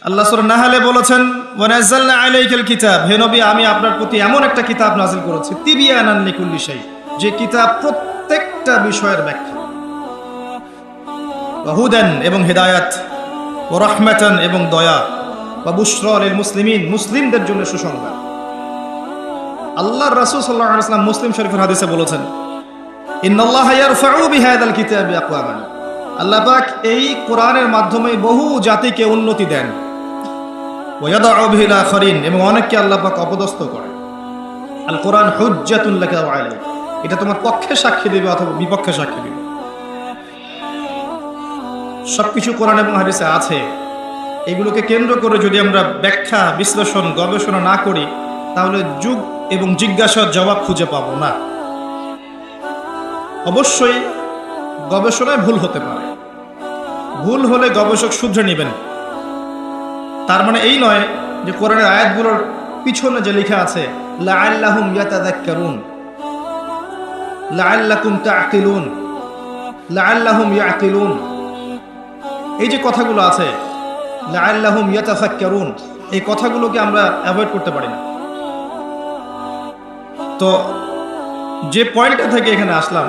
আল্লাহ সূরা নাহলে বলেছেন ওয়া নাযালনা আলাইকাল কিতাব, হে নবী আমি আপনার প্রতি এমন একটা কিতাব নাযিল করেছি তিবিয়ানান লিকুল্লি শাই, যে কিতাব প্রত্যেকটা বিষয়ের ব্যাখ্যা, ওয়া হুদান এবং হেদায়াত, ওয়া রাহমাতান এবং দয়া, ওয়া বুশরা লিল মুসলিমিন মুসলিমদের জন্য সুসংবাদ। আল্লাহর রাসূল সাল্লাল্লাহু আলাইহি ওয়াসাল্লাম মুসলিম শরীফের হাদিসে বলেছেন ইন্নাল্লাহা ইয়ারফাউ বিহাযাল কিতাবি আকওয়ামান, আল্লাহ পাক এই কোরআনের মাধ্যমে বহু জাতিকে উন্নতি দেন, ওয়া ইয়াদউ বিহিল আখারিন এবং অনেককে আল্লাহ পাক অপদস্থ করেন। আল কোরআন হুজ্জাতুন লাকা ওয়া আলাইক, এটা তোমার পক্ষে সাক্ষী দিবে অথবা বিপক্ষে সাক্ষী দিবে। সবকিছু কোরআন এবং হাদিসে আছে, এগুলোকে কেন্দ্র করে যদি আমরা ব্যাখ্যা বিশ্লেষণ গবেষণা না করি তাহলে যুগ এবং জিজ্ঞাসার জবাব খুঁজে পাবো না। অবশ্যই গবেষণায় ভুল হতে পারে, ভুল হলে গবেষক শুধরে নেবেন। তার মানে এই নয় যে কোরআনের আয়াতগুলোর পিছনে যে লেখা আছে লাআল্লাহুম ইয়াতাযাক্কারুন, লাআল্লাকুম তা'কিলুন, লাআল্লাহুম ইয়াকিলুন, এই যে কথাগুলো আছে লাআল্লাহুম ইয়াতাফাক্কারুন, এই কথাগুলোকে আমরা অ্যাভয়েড করতে পারি না। তো যে পয়েন্টটা থেকে এখানে আসলাম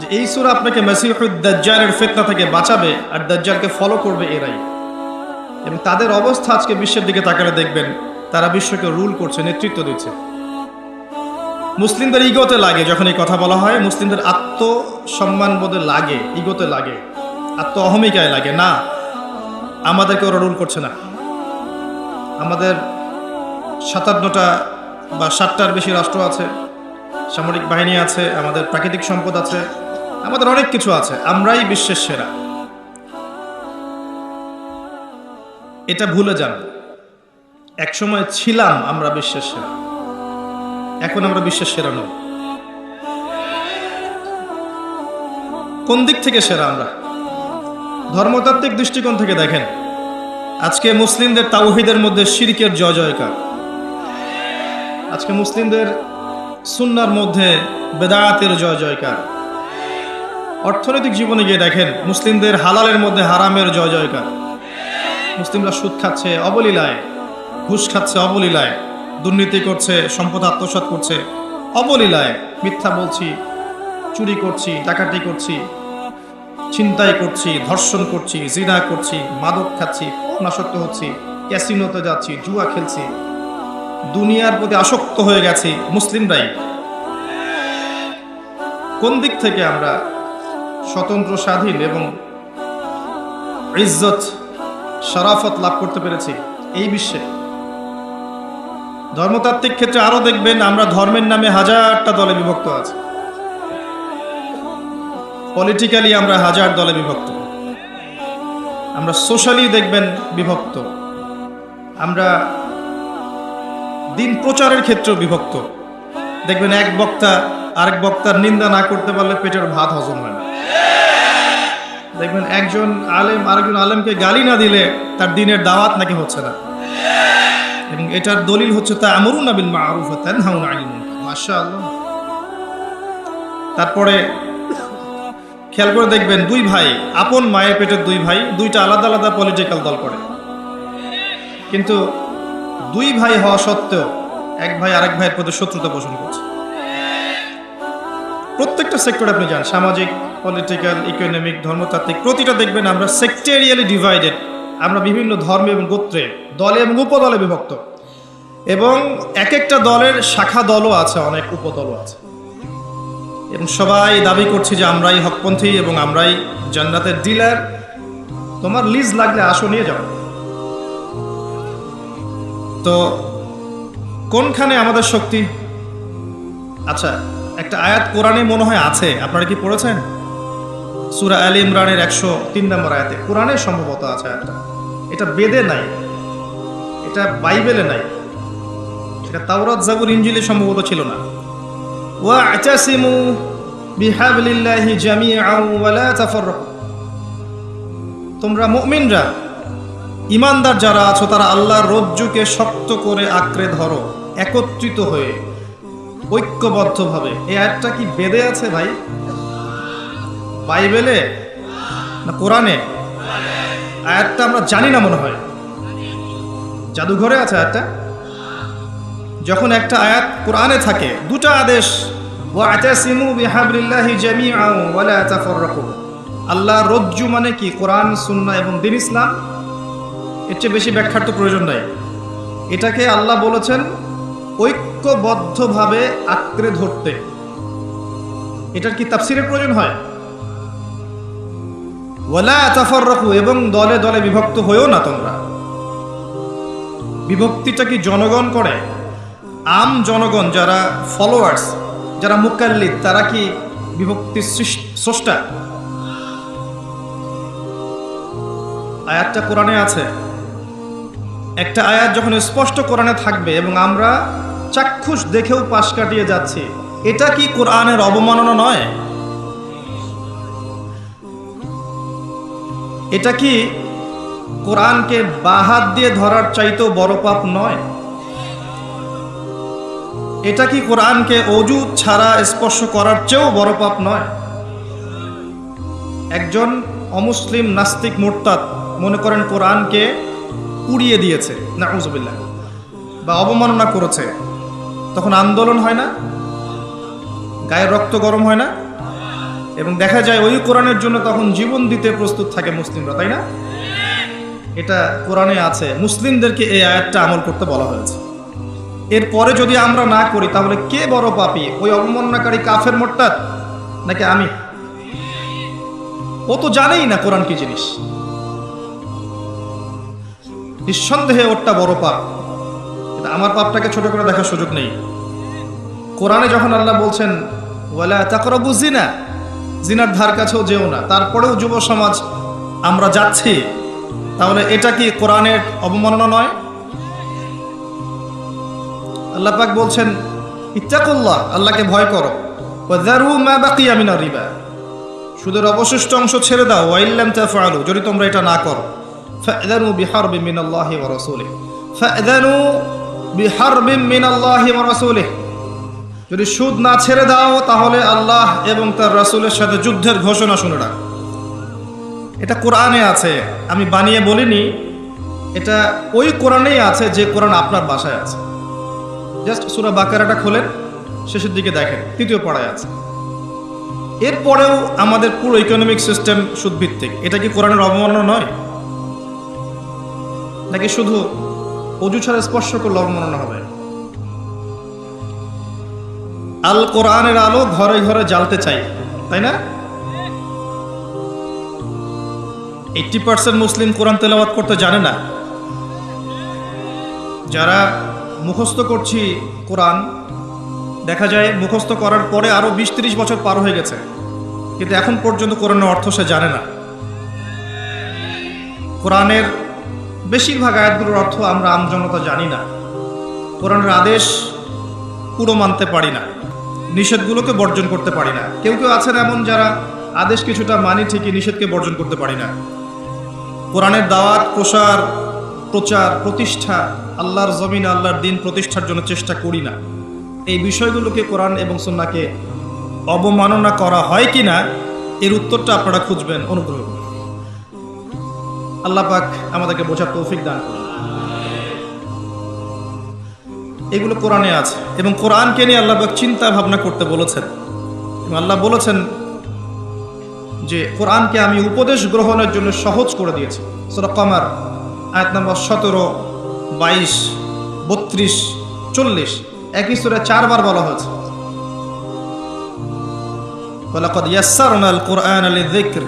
যে এই সূরা আপনাকে মাসিহুদ দাজ্জালের ফিতনা থেকে বাঁচাবে আর দাজ্জালকে ফলো করবে এরাই, এবং তাদের অবস্থা আজকে বিশ্বের দিকে তাকালে দেখবেন তারা বিশ্বকে রুল করছে, নেতৃত্ব দিচ্ছে। মুসলিমদের ইগোতে লাগে যখন এই কথা বলা হয়, মুসলিমদের আত্মসম্মান বোধে লাগে, ইগোতে লাগে, আত্ম অহমিকায় লাগে, না আমাদেরকে ওরা রুল করছে না। আমাদের 57টা বা 60টার বেশি রাষ্ট্র আছে, সামরিক বাহিনী আছে, আমাদের প্রাকৃতিক সম্পদ আছে, আমাদের অনেক কিছু আছে, আমরাই বিশ্বের সেরা। এটা ভুলে যান, একসময় ছিলাম আমরা বিশ্বের সেরা, এখন আমরা বিশ্বের সেরা নই। কোন দিক থেকে সেরা আমরা? ধর্মতাত্ত্বিক দৃষ্টিকোণ থেকে দেখেন, আজকে মুসলিমদের তাওহীদের মধ্যে শিরকের জয় জয়কার, আজকে মুসলিমদের সুন্নাহর মধ্যে বেদাতের জয় জয়কার। অর্থনৈতিক জীবনে গিয়ে দেখেন মুসলিমদের হালালের মধ্যে হারামের জয় জয়কার। মুসলিমরা সুদ খাচ্ছে অবলীলায়, ঘুষ খাচ্ছে অবলীলায়, দুর্নীতি করছে, সম্পদ আত্মসাৎ করছে অবলীলায়, মিথ্যা বলছি, চুরি করছি, ডাকাতি করছি, ছিনতাই করছি, ধর্ষণ করছি, জিনা করছি, মাদক খাচ্ছি, নাশক্ত হচ্ছি, ক্যাসিনোতে যাচ্ছি, জুয়া খেলছি, দুনিয়ার প্রতি আসক্ত হয়ে গেছি মুসলিমরাই। কোন দিক থেকে আমরা স্বতন্ত্র, স্বাধীন এবং ইজ্জত, শরাফত লাভ করতে পেরেছি এই বিশ্বে? ধর্মতাত্ত্বিক ক্ষেত্রে আরো দেখবেন আমরা ধর্মের নামে হাজারটা দলে বিভক্ত আছি, পলিটিক্যালি আমরা হাজার দলে বিভক্ত, আমরা সোশ্যালি দেখবেন বিভক্ত, আমরা দিন প্রচারের ক্ষেত্রেও বিভক্ত। দেখবেন এক বক্তা আরেক বক্তার নিন্দা না করতে পারলে পেটের ভাত হজম হয় না। দেখবেন একজন আলেম আরেকজন আলেমকে গালি না দিলে তার দিনের দাওয়াত নাকি হচ্ছে না, এবং এটার দলিল হচ্ছে তা'মুরুনা বিল মা'রুফ ওয়া তানহাউনা আনিল মুনকার। মাশাআল্লাহ। তারপরে খেয়াল করে দেখবেন দুই ভাই, আপন মায়ের পেটের দুই ভাই, দুইটা আলাদা আলাদা পলিটিক্যাল দল করে, কিন্তু দুই ভাই হওয়া সত্ত্বেও এক ভাই আরেক ভাইয়ের প্রতি শত্রুতা পোষণ করছে। প্রত্যেকটা সেক্টরে আপনি যান, সামাজিক, পলিটিক্যাল, ইকোনমিক, ধর্মতাত্ত্বিক, প্রতিটা দেখবেন আমরা সেক্টেরিয়ালি ডিভাইডেড। আমরা বিভিন্ন ধর্ম এবং গোত্রে, দলে এবং উপদলে বিভক্ত, এবং এক একটা দলের শাখা দলও আছে, অনেক উপদলও আছে, এবং সবাই দাবি করছে যে আমরাই হকপন্থী এবং আমরাই জান্নাতের ডিলার, তোমার লিজ লাগলে আসো নিয়ে যাও। তো কোনখানে আমাদের শক্তি? আচ্ছা, একটা আয়াত কোরআনে মনে হয় আছে, আপনারা কি পড়েছেন? সূরা আলে ইমরানের 103 নম্বর আয়াতে, কোরআনে সম্ভবত আছে আয়াতটা, এটা বেদে নাই, এটা বাইবেলে নাই, এটা তাওরাত, জাবুর, ইনজিলে সম্ভবত ছিল না। ওয়া'তাসিমু বিহাবলিল্লাহি জামিআন ওয়া লা তাফাররাকু, তোমরা মুমিনরা, ইমানদার যারা আছো তারা আল্লাহর রজ্জুকে শক্ত করে আঁকড়ে ধরো, একত্রিত হয়ে, ঐক্যবদ্ধভাবে। এই আয়াতটা কি বেদে আছে ভাই? বাইবেলে না কোরআনে? আয়াতটা আমরা জানি না মনে হয়, জাদুঘরে আছে আয়াতটা। যখন একটা আয়াত কোরআনে থাকে, দুটো আদেশ, ওয়া'তাসিমু বিহাবলিল্লাহি জামিআন ওয়া লা তাফাররাকু। আল্লাহ রজ্জু মানে কি? কোরআন, সুন্নাহ এবং দ্বীন ইসলাম। এর চেয়ে বেশি ব্যাখ্যার তো প্রয়োজন নাই। এটাকে আল্লাহ বলেছেন ঐক্যবদ্ধভাবে আঁকড়ে ধরতে। এটার কি তাফসীরের প্রয়োজন হয়? ওয়ালা তাফাররাকু, এবং দলে দলে বিভক্ত হয়েও না তোমরা। বিভক্তিটা কি জনগণ করে? আম জনগণ, যারা ফলোয়ার্স, যারা মুকাল্লিদ, তারা কি বিভক্তির স্রষ্টা? আয়াতটা কোরআনে আছে। একটা আয়াত যখন স্পষ্ট কোরআনে থাকবে এবং আমরা চাক্ষুষ দেখেও পাশ কাটিয়ে যাচ্ছি, এটা কি কোরআনের অবমাননা নয়? এটা কি কোরআনকে বাহাত দিয়ে ধরার চাইতেও বড় পাপ নয়? এটা কি কোরআনকে অজু ছাড়া স্পর্শ করার চেয়েও বড় পাপ নয়? একজন অমুসলিম নাস্তিক মুরতাদ মনে করেন কোরআনকে পুড়িয়ে দিয়েছে, নাউযুবিল্লাহ, বা অবমাননা করেছে, তখন আন্দোলন হয় না? গায়ের রক্ত গরম হয় না? এবং দেখা যায় ওই কোরআনের জন্য তখন জীবন দিতে প্রস্তুত থাকে মুসলিমরা, তাই না? এটা কোরআনে আছে। মুসলিমদেরকে এই আয়াতটা আমল করতে বলা হয়েছে। এরপরে যদি আমরা না করি, তাহলে কে বড় পাপী? ওই অবমাননাকারী কাফের মোরতাদ নাকি আমি? ও তো জানেই না কোরআন কি জিনিস। নিঃসন্দেহে ওরটা বড় পাপ। এটা আমার পাপটাকে ছোট করে দেখার সুযোগ নেই। কোরআনে যখন আল্লাহ বলছেন ওয়ালা তাকরাবু জিনা, জিনার ধার কাছেও যেও না, তারপরেও যুব সমাজ আমরা যাচ্ছি, তাহলে এটা কি কোরআনের অবমাননা নয়? আল্লাহ পাক বলছেন ইত্তাকুল্লাহ, আল্লাহকে ভয় করো, ওয়াযারু মা বাকিয়া মিনার রিবা, সুদের অবশিষ্ট অংশ ছেড়ে দাও, ওয়া ইল্লাম তাফআলু, যদি তোমরা এটা না করো, ফা'যানু বিহারবিন মিনাল্লাহি ওয়া রাসূলিহি, ফা'যানু বিহারবিন মিনাল্লাহি ওয়া রাসূলিহি, যদি সুদ না ছেড়ে দাও তাহলে আল্লাহ এবং তার রাসূলের সাথে যুদ্ধের ঘোষণা শুনে রাখ। এটা কোরআনে আছে, আমি বানিয়ে বলিনি। এটা ওই কোরআনেই আছে যে কোরআন আপনার বাসায় আছে। জাস্ট সূরা বাকারাটা খোলেন, শেষের দিকে দেখেন, 3য় পারায় আছে। এরপরেও আমাদের পুরো ইকোনমিক সিস্টেম সুদভিত্তিক। এটা কি কোরআনের অবমাননা নয়? নাকি শুধু অজু ছাড়া স্পর্শ করলে অবমাননা হবে? আল কোরআনের আলো ঘরে ঘরে জ্বালতে চাই, তাই না? 80% মুসলিম কোরআন তেলাওয়াত করতে জানে না। যারা মুখস্থ করছি কোরআন, দেখা যায় মুখস্থ করার পরে আরো 20-30 বছর পার হয়ে গেছে, কিন্তু এখন পর্যন্ত কোরআনের অর্থ সে জানে না। কোরআনের বেশিরভাগ আয়াতগুলোর অর্থ আমরা আমজনতা জানি না। কোরআনের আদেশ পুরো মানতে পারি না, নিষেধগুলোকে বর্জন করতে পারি না। কেউ কেউ আছেন এমন যারা আদেশ কিছুটা মানি ঠিকই, নিষেধকে বর্জন করতে পারি না। কোরআনের দাওয়াত, প্রচার, প্রতিষ্ঠা, আল্লাহর জমিনে আল্লাহর দিন প্রতিষ্ঠার জন্য চেষ্টা করি না। এই বিষয়গুলোকে কোরআন এবং সুন্নাহকে অবমাননা করা হয় কিনা এর উত্তরটা আপনারা খুঁজবেন, অনুগ্রহ করে। আল্লাহ পাক আমাদেরকে বোঝার তৌফিক দান করুন। এগুলো কোরআনে আছে এবং কোরআনকে নিয়ে আল্লাহ পাক চিন্তা ভাবনা করতে বলেছেন। এবং আল্লাহ বলেছেন যে কোরআনকে আমি উপদেশ গ্রহণের জন্য সহজ করে দিয়েছি। সূরা কমার আয়াত নম্বর 17, 22, 32, 40 একই সূরা 4 বার বলা হয়েছে। ওয়ালাকাদ ইয়াসসারনাল কুরআনা লিযিকর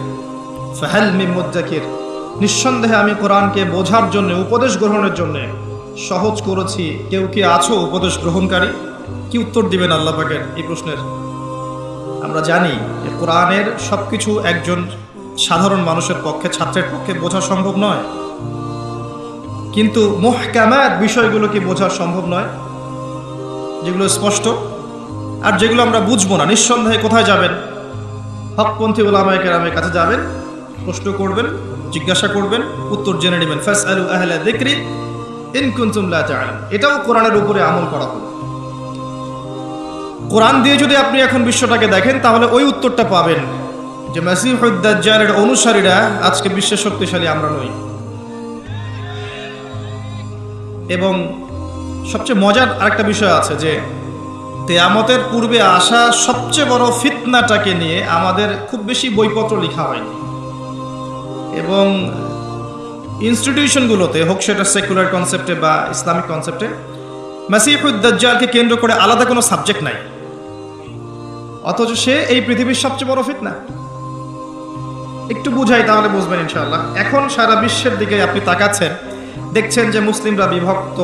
ফাহাল মিন মুদ্দাকির, নিঃসন্দেহে আমি কোরআনকে বোঝার জন্য, উপদেশ গ্রহণের জন্য সহজ করেছি। কেউ কি আছো উপদেশ গ্রহণকারী? কি উত্তর দিবেন আল্লাহ পাকের এই প্রশ্নের? আমরা জানি যে কোরআনের সবকিছু একজন সাধারণ মানুষের পক্ষে, ছাত্রের পক্ষে বোঝা সম্ভব নয়, কিন্তু মুহকামাত বিষয়গুলো কি বোঝা সম্ভব নয়? যেগুলো স্পষ্ট আর যেগুলো আমরা বুঝবো না, নিঃসন্দেহে কোথায় যাবেন? হকপন্থী উলামায়ে কেরামের কাছে যাবেন, প্রশ্ন করবেন, জিজ্ঞাসা করবেন, উত্তর জেনে নেবেন। ফাসআলু আহলা যিকরি ইন কুনতুম লা তা'লামুন। এটাও কোরআনের উপরে আমল করা হলো। কোরআন দিয়ে যদি আপনি এখন বিশ্বটাকে দেখেন, তাহলে ওই উত্তরটা পাবেন যে মাসিহুদ দাজ্জালের অনুসারীরা আজকে বিশ্বের শক্তিশালী আমরা নই। এবং সবচেয়ে মজার আরেকটা বিষয় আছে যে কিয়ামতের পূর্বে আসা সবচেয়ে বড় ফিতনাটাকে নিয়ে আমাদের খুব বেশি বইপত্র লেখা হয়নি, এবং ইনস্টিটিউশনগুলোতে হোক সেটা সেকুলার কনসেপ্টে বা ইসলামিক কনসেপ্টে মাসিহুদ দাজ্জালকে কেন্দ্র করে আলাদা কোনো সাবজেক্ট নাই, অথচ সে এই পৃথিবীর সবচেয়ে বড় ফিতনা। একটু বুঝাই তাহলে বুঝবেন ইনশাআল্লাহ। এখন সারা বিশ্বের দিকে আপনি তাকাচ্ছেন, দেখছেন যে মুসলিমরা বিভক্ত,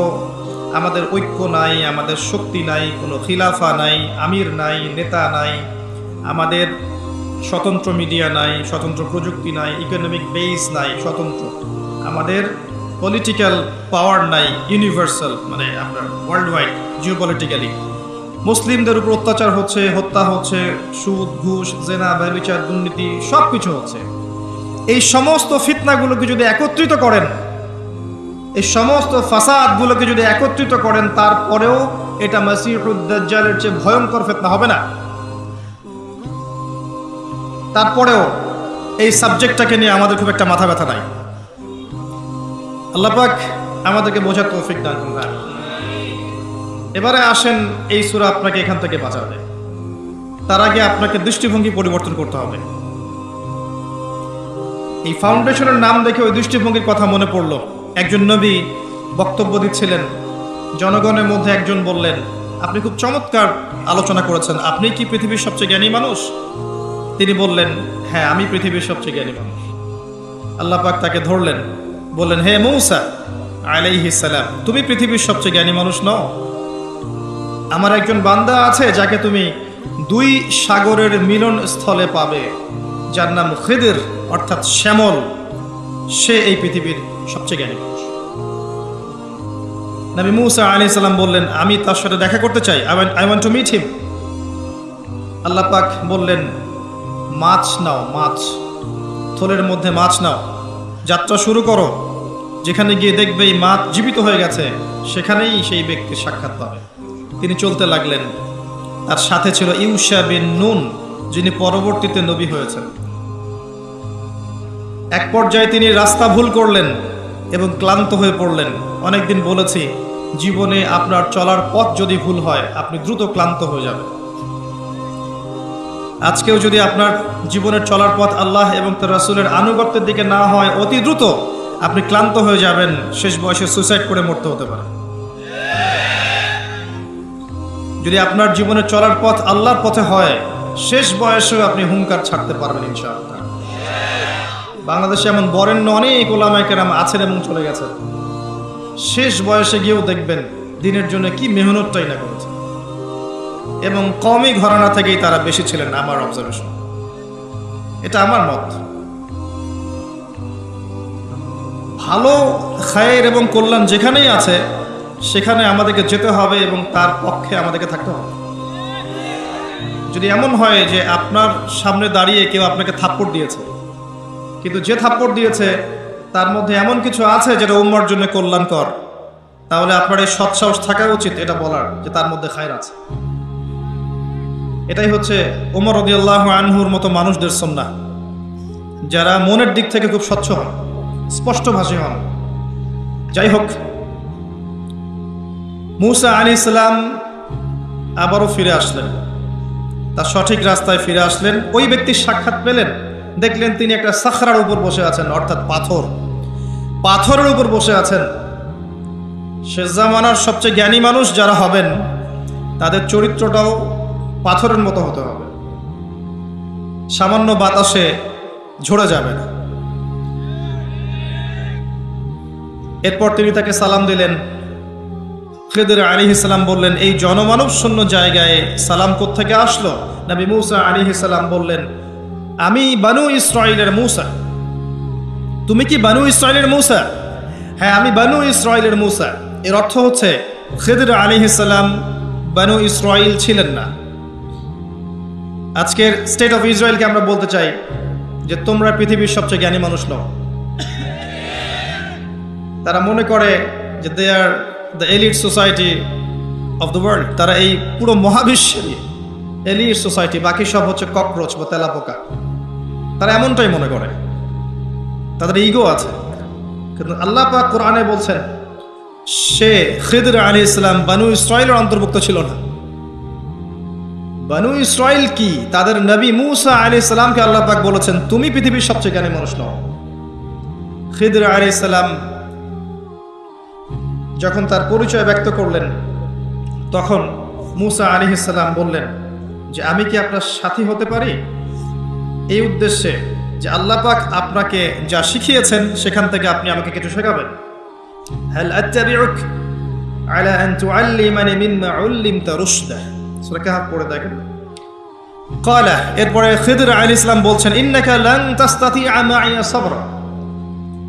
আমাদের ঐক্য নাই, আমাদের শক্তি নাই, কোনো খিলাফা নাই, আমির নাই, নেতা নাই, আমাদের স্বতন্ত্র মিডিয়া নাই, স্বতন্ত্র প্রযুক্তি নাই, ইকোনমিক বেস নাই স্বতন্ত্র, আমাদের পলিটিক্যাল পাওয়ার নাই ইউনিভার্সাল, মানে আপনার ওয়ার্ল্ড ওয়াইড জিওপলিটিক্যালি মুসলিমদের উপর অত্যাচার হচ্ছে, হত্যা হচ্ছে, সুদ ঘুষ জেনা ব্যভিচার দুর্নীতি সব কিছু হচ্ছে। এই সমস্ত ফিতনাগুলোকে যদি একত্রিত করেন, এই সমস্ত ফাসাদগুলোকে যদি একত্রিত করেন, তারপরেও এটা মাসিহুদ দাজ্জালের চেয়ে ভয়ঙ্কর ফিতনা হবে না। তারপরেও এই সাবজেক্টটাকে নিয়ে আমাদের খুব একটা মাথা ব্যথা নাই। আল্লাহ পাক আমাদেরকে বোঝার তৌফিক দান করুন। এবারে আসেন, এই সূরা আপনাকে এখান থেকে বাঁচাবে। তার আগে আপনাকে দৃষ্টিভঙ্গি পরিবর্তন করতে হবে। এই ফাউন্ডেশনের নাম দেখে ওই দৃষ্টিভঙ্গির কথা মনে পড়লো। একজন নবী বক্তব্য দিচ্ছিলেন, জনগণের মধ্যে একজন বললেন, আপনি খুব চমৎকার আলোচনা করেছেন, আপনি কি পৃথিবীর সবচেয়ে জ্ঞানী মানুষ? তিনি বললেন, হ্যাঁ আমি পৃথিবীর সবচেয়ে জ্ঞানী মানুষ। আল্লাহ পাক তাকে ধরলেন, বললেন, হে মূসা আলাইহিস সালাম, তুমি পৃথিবীর সবচেয়ে জ্ঞানী মানুষ নও। আমার একজন বান্দা আছে যাকে তুমি 2 সাগরের মিলন স্থলে পাবে, যার নাম খিদির অর্থাৎ শ্যামল, সে এই পৃথিবীর সবচেয়ে জ্ঞানী মানুষ। নবী মূসা আলাইহিস সালাম বললেন, আমি তার সাথে দেখা করতে চাই, I want to meet him. আল্লাহ পাক বললেন, মাছ নাও, মাছ, থলের মধ্যে মাছ নাও, যাত্রা শুরু করো। যেখানে গিয়ে দেখবে এই মাছ জীবিত হয়ে গেছে, সেখানেই সেই ব্যক্তির সাক্ষাৎ পাবে। তিনি চলতে লাগলেন। তার সাথে ছিল ইউশা বিন নুন, যিনি পরবর্তীতে নবী হয়েছেন। এক পর্যায়ে তিনি রাস্তা ভুল করলেন এবং ক্লান্ত হয়ে পড়লেন। অনেকদিন বলেছি, জীবনে আপনার চলার পথ যদি ভুল হয়, আপনি দ্রুত ক্লান্ত হয়ে যাবেন। আজকেও যদি আপনার জীবনের চলার পথ আল্লাহ এবং তার রাসূলের আনুগত্যের দিকে না হয়, অতি দ্রুত আপনি ক্লান্ত হয়ে যাবেন, শেষ বয়সে সুইসাইড করে মরতে হতে পারে। যদি আপনার জীবনের চলার পথ আল্লাহর পথে হয়, শেষ বয়সেও আপনি হুঙ্কার ছাড়তে পারবেন ইনশাআল্লাহ। বাংলাদেশে এমন বরেণ্য অনেক ওলামায়ে কেরাম আছেন এবং চলে গেছেন, শেষ বয়সে গিয়েও দেখবেন দিনের জন্য কি মেহনতটাই না করেছে, এবং কমই ঘরানা থেকেই তারা বেশি ছিলেন, আমার অবজারভেশন, এটা আমার মত। ভালো খায়ের এবং কল্যাণ যেখানেই আছে সেখানে আমাদেরকে যেতে হবে এবং তার পক্ষে আমাদেরকে থাকতে হবে। যদি এমন হয় যে আপনার সামনে দাঁড়িয়ে কেউ আপনাকে থাপ্পড় দিয়েছে, কিন্তু যে থাপ্পড় দিয়েছে তার মধ্যে এমন কিছু আছে যেটা উম্মার জন্য কল্যাণকর, তাহলে আপনার এই সৎসাহস থাকা উচিত এটা বলার যে তার মধ্যে খায়ের আছে। এটাই হচ্ছে ওমর রাদিয়াল্লাহু আনহুর মতো মানুষদের সুন্নাহ, যারা মনের দিক থেকে খুব স্বচ্ছ হন, স্পষ্টভাষী হন। যাই হোক, মূসা আলাইহিস সালাম আবারও ফিরে আসলেন, তার সঠিক রাস্তায় ফিরে আসলেন। ওই ব্যক্তির সাক্ষাৎ পেলেন, দেখলেন তিনি একটা সাখরার উপর বসে আছেন, অর্থাৎ পাথরের উপর বসে আছেন। শেষ জামানার সবচেয়ে জ্ঞানী মানুষ যারা হবেন, তাদের চরিত্রটাও পাথরের মতো হতে হবে, সামান্য বাতাসে ঝরে যাবে না। এরপর তিনি তাকে সালাম দিলেন। খিদির আলাইহিস সালাম বললেন, এই জনমানব শূন্য জায়গায় সালাম কোত্থেকে আসলো? নবী মূসা আলাইহিস সালাম বললেন, আমি বানু ইসরাইলের মূসা। তুমি কি বানু ইসরাইলের মূসা? হ্যাঁ, আমি বানু ইসরাইলের মূসা। এর অর্থ হচ্ছে খিদির আলাইহিস সালাম বানু ইসরাইল ছিলেন না। আজকের স্টেট অফ ইসরায়েলকে আমরা বলতে চাই যে তোমরা পৃথিবীর সবচেয়ে জ্ঞানী মানুষ নও। তারা মনে করে যে they are the elite society of the world, তারা এই পুরো মহাবিশ্বের এলিট সোসাইটি, বাকি সব হচ্ছে ককরোচ বা তেলাপোকা। তারা এমনটাই মনে করে, তাদের ইগো আছে। কিন্তু আল্লাহ পাক কোরআনে বলছেন সে খিদর আলাইহিস সালাম বানু ইসরাইলের অন্তর্ভুক্ত ছিল না। বানু ইসরাইল কি? তাদের নবী মূসা আলাইহিস সালামকে আল্লাহ পাক বলেছেন তুমি পৃথিবীর সবচেয়ে জ্ঞানী মানুষ নও। খিদর আলাইহিস সালাম যখন তার পরিচয় ব্যক্ত করলেন, তখন মূসা আলাইহিস সালাম বললেন যে আমি কি আপনার সাথী হতে পারি, এই উদ্দেশ্যে যে আল্লাহ পাক আপনাকে যা শিখিয়েছেন সেখান থেকে আপনি আমাকে কিছু শেখাবেন। হাল আত্তাবিউক আলা আন তুআল্লিমানি মিম্মা উল্লিমতা রুশদা, সূরা কাহফ পড়ে দেখেন। ক্বালা, এরপরে খিদর আলাইহিস সালাম বলছেন ইন্নাকা লান তাসতাতিআ মাইয়া সাবরা,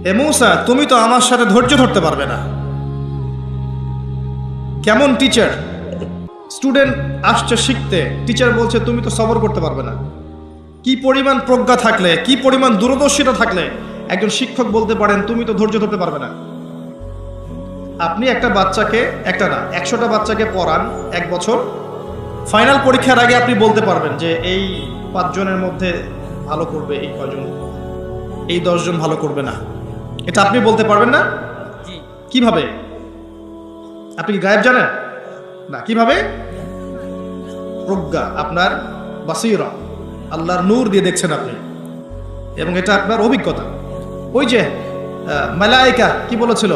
হে মূসা তুমি তো আমার সাথে ধৈর্য ধরতে পারবে না। কেমন টিচার, স্টুডেন্ট আসছে শিখতে, টিচার বলছে তুমি তো সবর করতে পারবে না। কি পরিমাণ প্রজ্ঞা থাকলে, কি পরিমাণ দূরদর্শিতা থাকলে একজন শিক্ষক বলতে পারেন তুমি তো ধৈর্য ধরতে পারবে না। আপনি একটা বাচ্চাকে, একটা না 100টা বাচ্চাকে পড়ান 1 বছর, ফাইনাল পরীক্ষার আগে আপনি বলতে পারবেন যে এই 5 জনের মধ্যে ভালো করবে এই 6 জন, এই 10 জন ভালো করবে না। এটা আপনি বলতে পারবেন না। কিভাবে? আপনি কি গায়েব জানেন না? কিভাবে? প্রজ্ঞা, আপনার বাসীরা, আল্লাহর নূর দিয়ে দেখছেন আপনি, এবং এটা আপনার অভিজ্ঞতা। ওই যে মালায়েকা কি বলেছিল,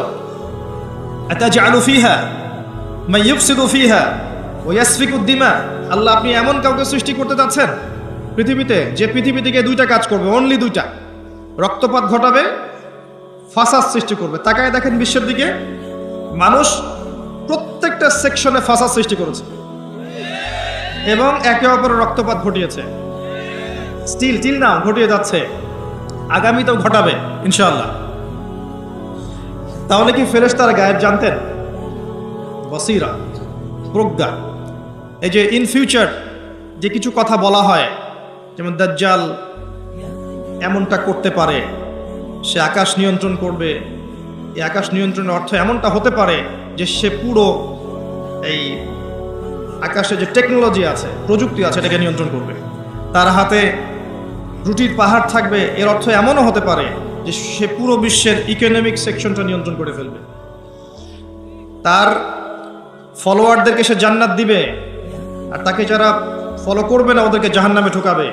আতাজআলু ফিহা মা ইউফসিদু ফিহা ওয়া ইয়াসফিকু দিমা, আল্লাহ আপনি এমন কাউকে সৃষ্টি করতে যাচ্ছেন পৃথিবীতে যে পৃথিবী থেকে 2টা কাজ করবে, অনলি 2টা, রক্তপাত ঘটাবে, ফাসাদ সৃষ্টি করবে। তাকায় দেখেন বিশ্বের দিকে, মানুষ প্রত্যেকটা সেকশনে ফাসাদ সৃষ্টি করেছে এবং একে অপরের রক্তপাত ঘটিয়েছে, স্টিল নাও ঘটিয়ে যাচ্ছে, আগামীতেও ঘটাবে ইনশাআল্লাহ। তাহলে কি ফেরেশতারা গায়েব জানতেন? বসিরা, প্রজ্ঞা। এই যে ইন ফিউচার যে কিছু কথা বলা হয়, যেমন দাজ্জাল এমনটা করতে পারে, সে আকাশ নিয়ন্ত্রণ করবে, এই আকাশ নিয়ন্ত্রণের অর্থ এমনটা হতে পারে যে সে পুরো এই আকাশে যে টেকনোলজি আছে, প্রযুক্তি আছে, এটাকে নিয়ন্ত্রণ করবে। তার হাতে রুটির পাহাড় থাকবে, এর অর্থ এমনও হতে পারে যে সে পুরো বিশ্বের ইকোনমিক সেকশনটা নিয়ন্ত্রণ করে ফেলবে। তার ফলোয়ারদেরকে সে জান্নাত দিবে, আর তাকে যারা ফলো করবে না ওদেরকে জাহান্নামে ঢোকাবে।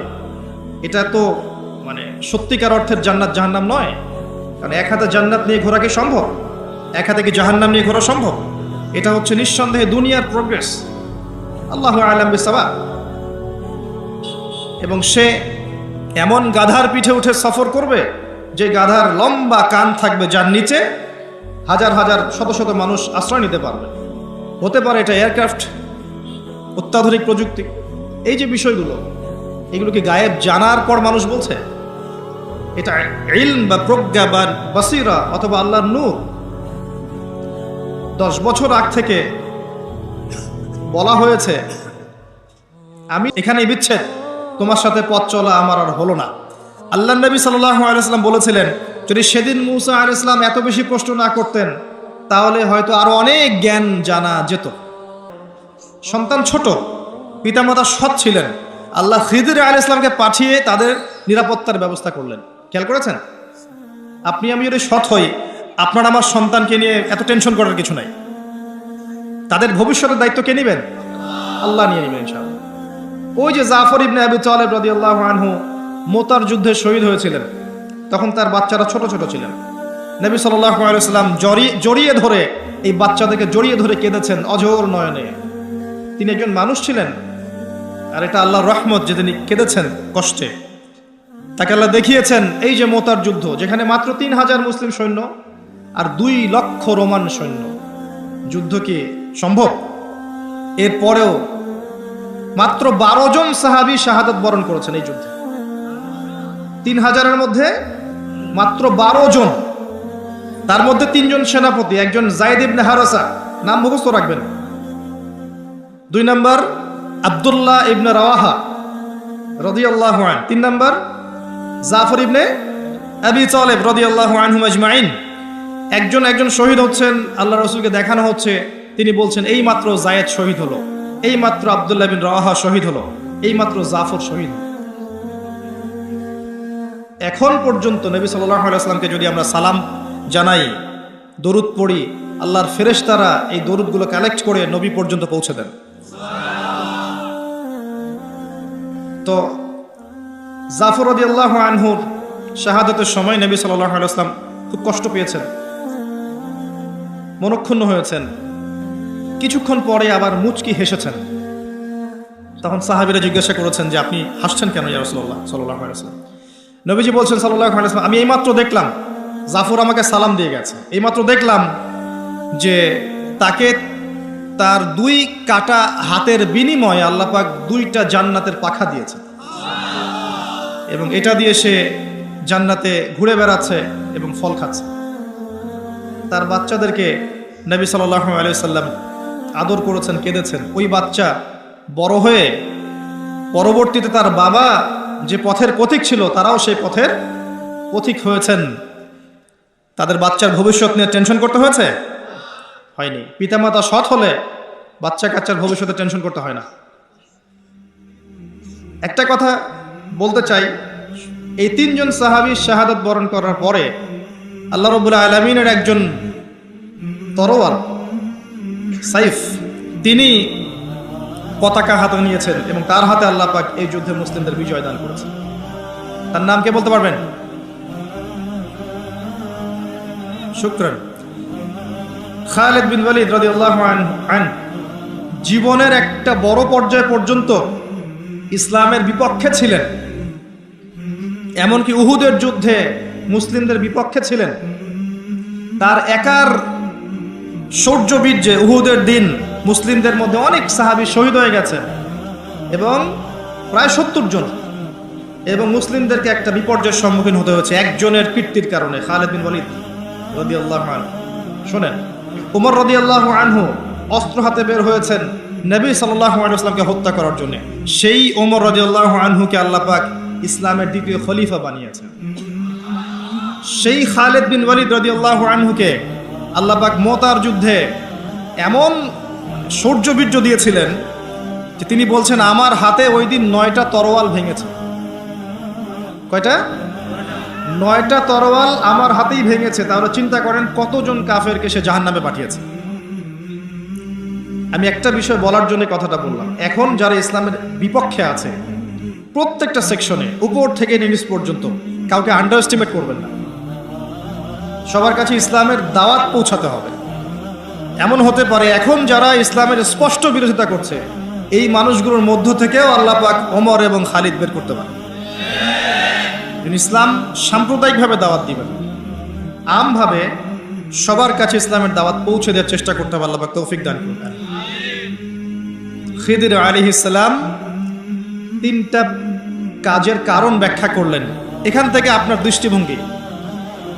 এটা তো মানে সত্যিকার অর্থের জান্নাত জাহান্নাম নয়, কারণ এক হাতে জান্নাত নিয়ে ঘোরা কি সম্ভব? এক হাতে কি জাহান্নাম নিয়ে ঘোরা সম্ভব? এটা হচ্ছে নিঃসন্দেহে দুনিয়ার প্রোগ্রেস, আল্লাহু আ'লাম বিসসাওয়াব। এবং সে এমন গাধার পিঠে উঠে সফর করবে যে গাধার লম্বা কান থাকবে, যার নিচে হাজার হাজার শত শত মানুষ আশ্রয় নিতে পারবে। হতে পারে এটা এয়ারক্রাফট, অত্যাধুনিক প্রযুক্তি। এই যে বিষয়গুলো, এগুলো কি গায়েব জানার পর মানুষ বলছে? এটা ইলম বা প্রজ্ঞা বা বাসিরা অথবা আল্লাহর নূর। 10 বছর আগ থেকে বলা হয়েছে আমি এখানেই বিচ্ছেদ, তোমার সাথে পথ চলা আমার আর হলো না। আল্লাহ নবী সাল্লাল্লাহু আলাইহি ওয়াসাল্লাম বলেছিলেন যদি সেদিন মূসা আলাইহিস সালাম এত বেশি প্রশ্ন না করতেন তাহলে হয়তো আরো অনেক জ্ঞান জানা যেত। সন্তান ছোট, পিতামাতা সৎ ছিলেন, আল্লাহ খিদর আলাইহিস সালামকে পাঠিয়ে তাদের নিরাপত্তার ব্যবস্থা করলেন। খেয়াল করেছেন? আপনি আমি যদি সৎ হই, আপনার আমার সন্তানকে নিয়ে এত টেনশন করার কিছু নাই। তাদের ভবিষ্যতের দায়িত্ব কে নেবেন? আল্লাহ নিয়ে নেবেন ইনশাআল্লাহ। ওই যে জাফর ইবনে আবি তালেব রাদিয়াল্লাহু আনহু মোতার যুদ্ধে শহীদ হয়েছিলেন, তখন তার বাচ্চারা ছোট ছোট ছিলেন। নবী সাল্লাল্লাহু আলাইহি ওয়াসাল্লাম জড়িয়ে ধরে এই বাচ্চাদেরকে জড়িয়ে ধরে কেঁদেছেন অঝোর নয়নে। তিনি একজন মানুষ ছিলেন, আর এটা আল্লাহর রহমত যে তিনি কেঁদেছেন কষ্টে। তাকে আল্লাহ দেখিয়েছেন এই যে মোতার যুদ্ধ, যেখানে মাত্র 3000 মুসলিম সৈন্য আর 2 লক্ষ রোমান সৈন্য, যুদ্ধ কি সম্ভব? এরপরেও মাত্র 12 জন সাহাবী শাহাদাত বরণ করেছেন এই যুদ্ধে। 3000-এর মধ্যে মাত্র 12 জন, তার মধ্যে 3 জন সেনাপতি, একজন যায়েদ ইবনে হারেসা, নাম মুখস্থ রাখবেন। 2 নম্বর আব্দুল্লাহ ইবনে রাওয়াহা রাদিয়াল্লাহু আনহু, 3 নম্বর জাফর ইবনে আবি তালেব রাদিয়াল্লাহু আনহুম আজমাইন। একজন শহীদ হচ্ছেন, আল্লাহ রাসূলকে দেখানো হচ্ছে, তিনি বলছেন এই মাত্র যায়েদ শহীদ হলো, এই মাত্র আব্দুল্লাহ বিন রাওয়াহা শহীদ হলো, এই মাত্র জাফর শহীদ হলো। এখন পর্যন্ত নবী সাল্লাল্লাহু আলাইহি ওয়াসাল্লামকে যদি আমরা সালাম জানাই, দরুদ পড়ি, আল্লাহর ফেরেশতারা এই দরুদগুলো কালেক্ট করে নবী পর্যন্ত পৌঁছে দেন। তো জাফর রাদিয়াল্লাহু আনহুর শাহাদাতের সময় নবী সাল্লাল্লাহু আলাইহি ওয়াসাল্লাম খুব কষ্ট পেয়েছেন, মনক্ষুণ্ণ হয়েছেন। কিছুক্ষণ পরে আবার মুচকি হেসেছেন। তখন সাহাবীরা জিজ্ঞাসা করেছেন যে আপনি হাসছেন কেন ইয়া রাসূলুল্লাহ সাল্লাল্লাহু আলাইহি ওয়াসাল্লাম? নবীজি বলছেন সাল্লাল্লাহু আলাইহি ওয়াসাল্লাম, আমি এইমাত্র দেখলাম জাফর আমাকে সালাম দিয়ে গেছে। এইমাত্র দেখলাম যে তাকে তার 2 কাটা হাতের বিনিময়ে আল্লাহ পাক 2টা জান্নাতের পাখা দিয়েছে এবং এটা দিয়ে সে জান্নাতে ঘুরে বেড়াচ্ছে এবং ফল খাচ্ছে। তার বাচ্চাদেরকে নবী সাল্লাল্লাহু আলাইহি ওয়াসাল্লাম আদর করেছেন, কেঁদেছেন। ওই বাচ্চা বড় হয়ে পরবর্তীতে তার বাবা যে পথের পথিক ছিল তারাও সেই পথের পথিক হয়েছেন। তাদের বাচ্চার ভবিষ্যৎ নিয়ে টেনশন করতে হয়েছে? হয়নি। পিতামাতা সৎ হলে বাচ্চা কাচ্চার ভবিষ্যতে টেনশন করতে হয় না। একটা কথা বলতে চাই, এই 3 জন সাহাবী শাহাদাত বরণ করার পরে আল্লাহ রাব্বুল আলামিনের একজন তরোয়াল সাইফ, তিনি পতাকা হাতে নিয়েছেন এবং তার হাতে আল্লাহ পাক এই যুদ্ধে মুসলিমদের বিজয় দান করেছেন। তার নাম কে বলতে পারবেন? শুকরান। খালিদ বিন ওয়ালিদ রাদিয়াল্লাহু আনহু জীবনের একটা বড় পর্যায় পর্যন্ত ইসলামের বিপক্ষে ছিলেন, এমনকি উহুদের যুদ্ধে মুসলিমদের বিপক্ষে ছিলেন। তার একার শৌর্যবীর্যে উহুদের দিন মুসলিমদের মধ্যে অনেক সাহাবী শহীদ হয়ে গেছেন এবং প্রায় 70 জন, এবং মুসলিমদেরকে একটা বিপর্যয়ের সম্মুখীন হতে হয়েছে একজনের কীর্তির কারণে, খালিদ বিন ওয়ালিদ রাদিয়াল্লাহু আনহু। শোনেন, উমর রাদিয়াল্লাহু আনহু অস্ত্র হাতে বের হয়েছেন নবী সাল্লাল্লাহু আলাইহি ওয়াসাল্লামকে হত্যা করার জন্য। সেই উমর রাদিয়াল্লাহু আনহুকে আল্লাহ পাক ইসলামের দ্বিতীয় খলিফা বানিয়েছেন। সেই খালিদ বিন ওয়ালিদ রাদিয়াল্লাহু আনহুকে আল্লাহ পাক মুতার যুদ্ধে এমন শৌর্যবীর্য দিয়েছিলেন যে তিনি বলছেন আমার হাতে ওই দিন 9টা তরোয়াল ভেঙেছে। কয়টা? 9টা তরোয়াল আমার হাতেই ভেঙেছে। তাহলে চিন্তা করেন কতজন কাফেরকে সে জাহান্নামে পাঠিয়েছে। আমি একটা বিষয় বলার জন্য কথাটা বললাম, এখন যারা ইসলামের বিপক্ষে আছে প্রত্যেকটা সেকশনে উপর থেকে নিচ পর্যন্ত কাউকে আন্ডার এস্টিমেট করবেন না। সবার কাছে ইসলামের দাওয়াত পৌঁছাতে হবে। এমন হতে পারে এখন যারা ইসলামের স্পষ্ট বিরোধিতা করছে এই মানুষগুলোর মধ্য থেকেও আল্লাহ পাক ওমর এবং খালিদ বের করতে পারে। ইসলাম সাম্প্রদায়িকভাবে দাওয়াত দিবেন, আমভাবে সবার কাছে ইসলামের দাওয়াত পৌঁছে দেওয়ার চেষ্টা করতে হবে। আল্লাহ পাক তৌফিক দান করবেন। খিদির আলাইহিস সালাম 3টা কাজের কারণ ব্যাখ্যা করলেন। এখান থেকে আপনার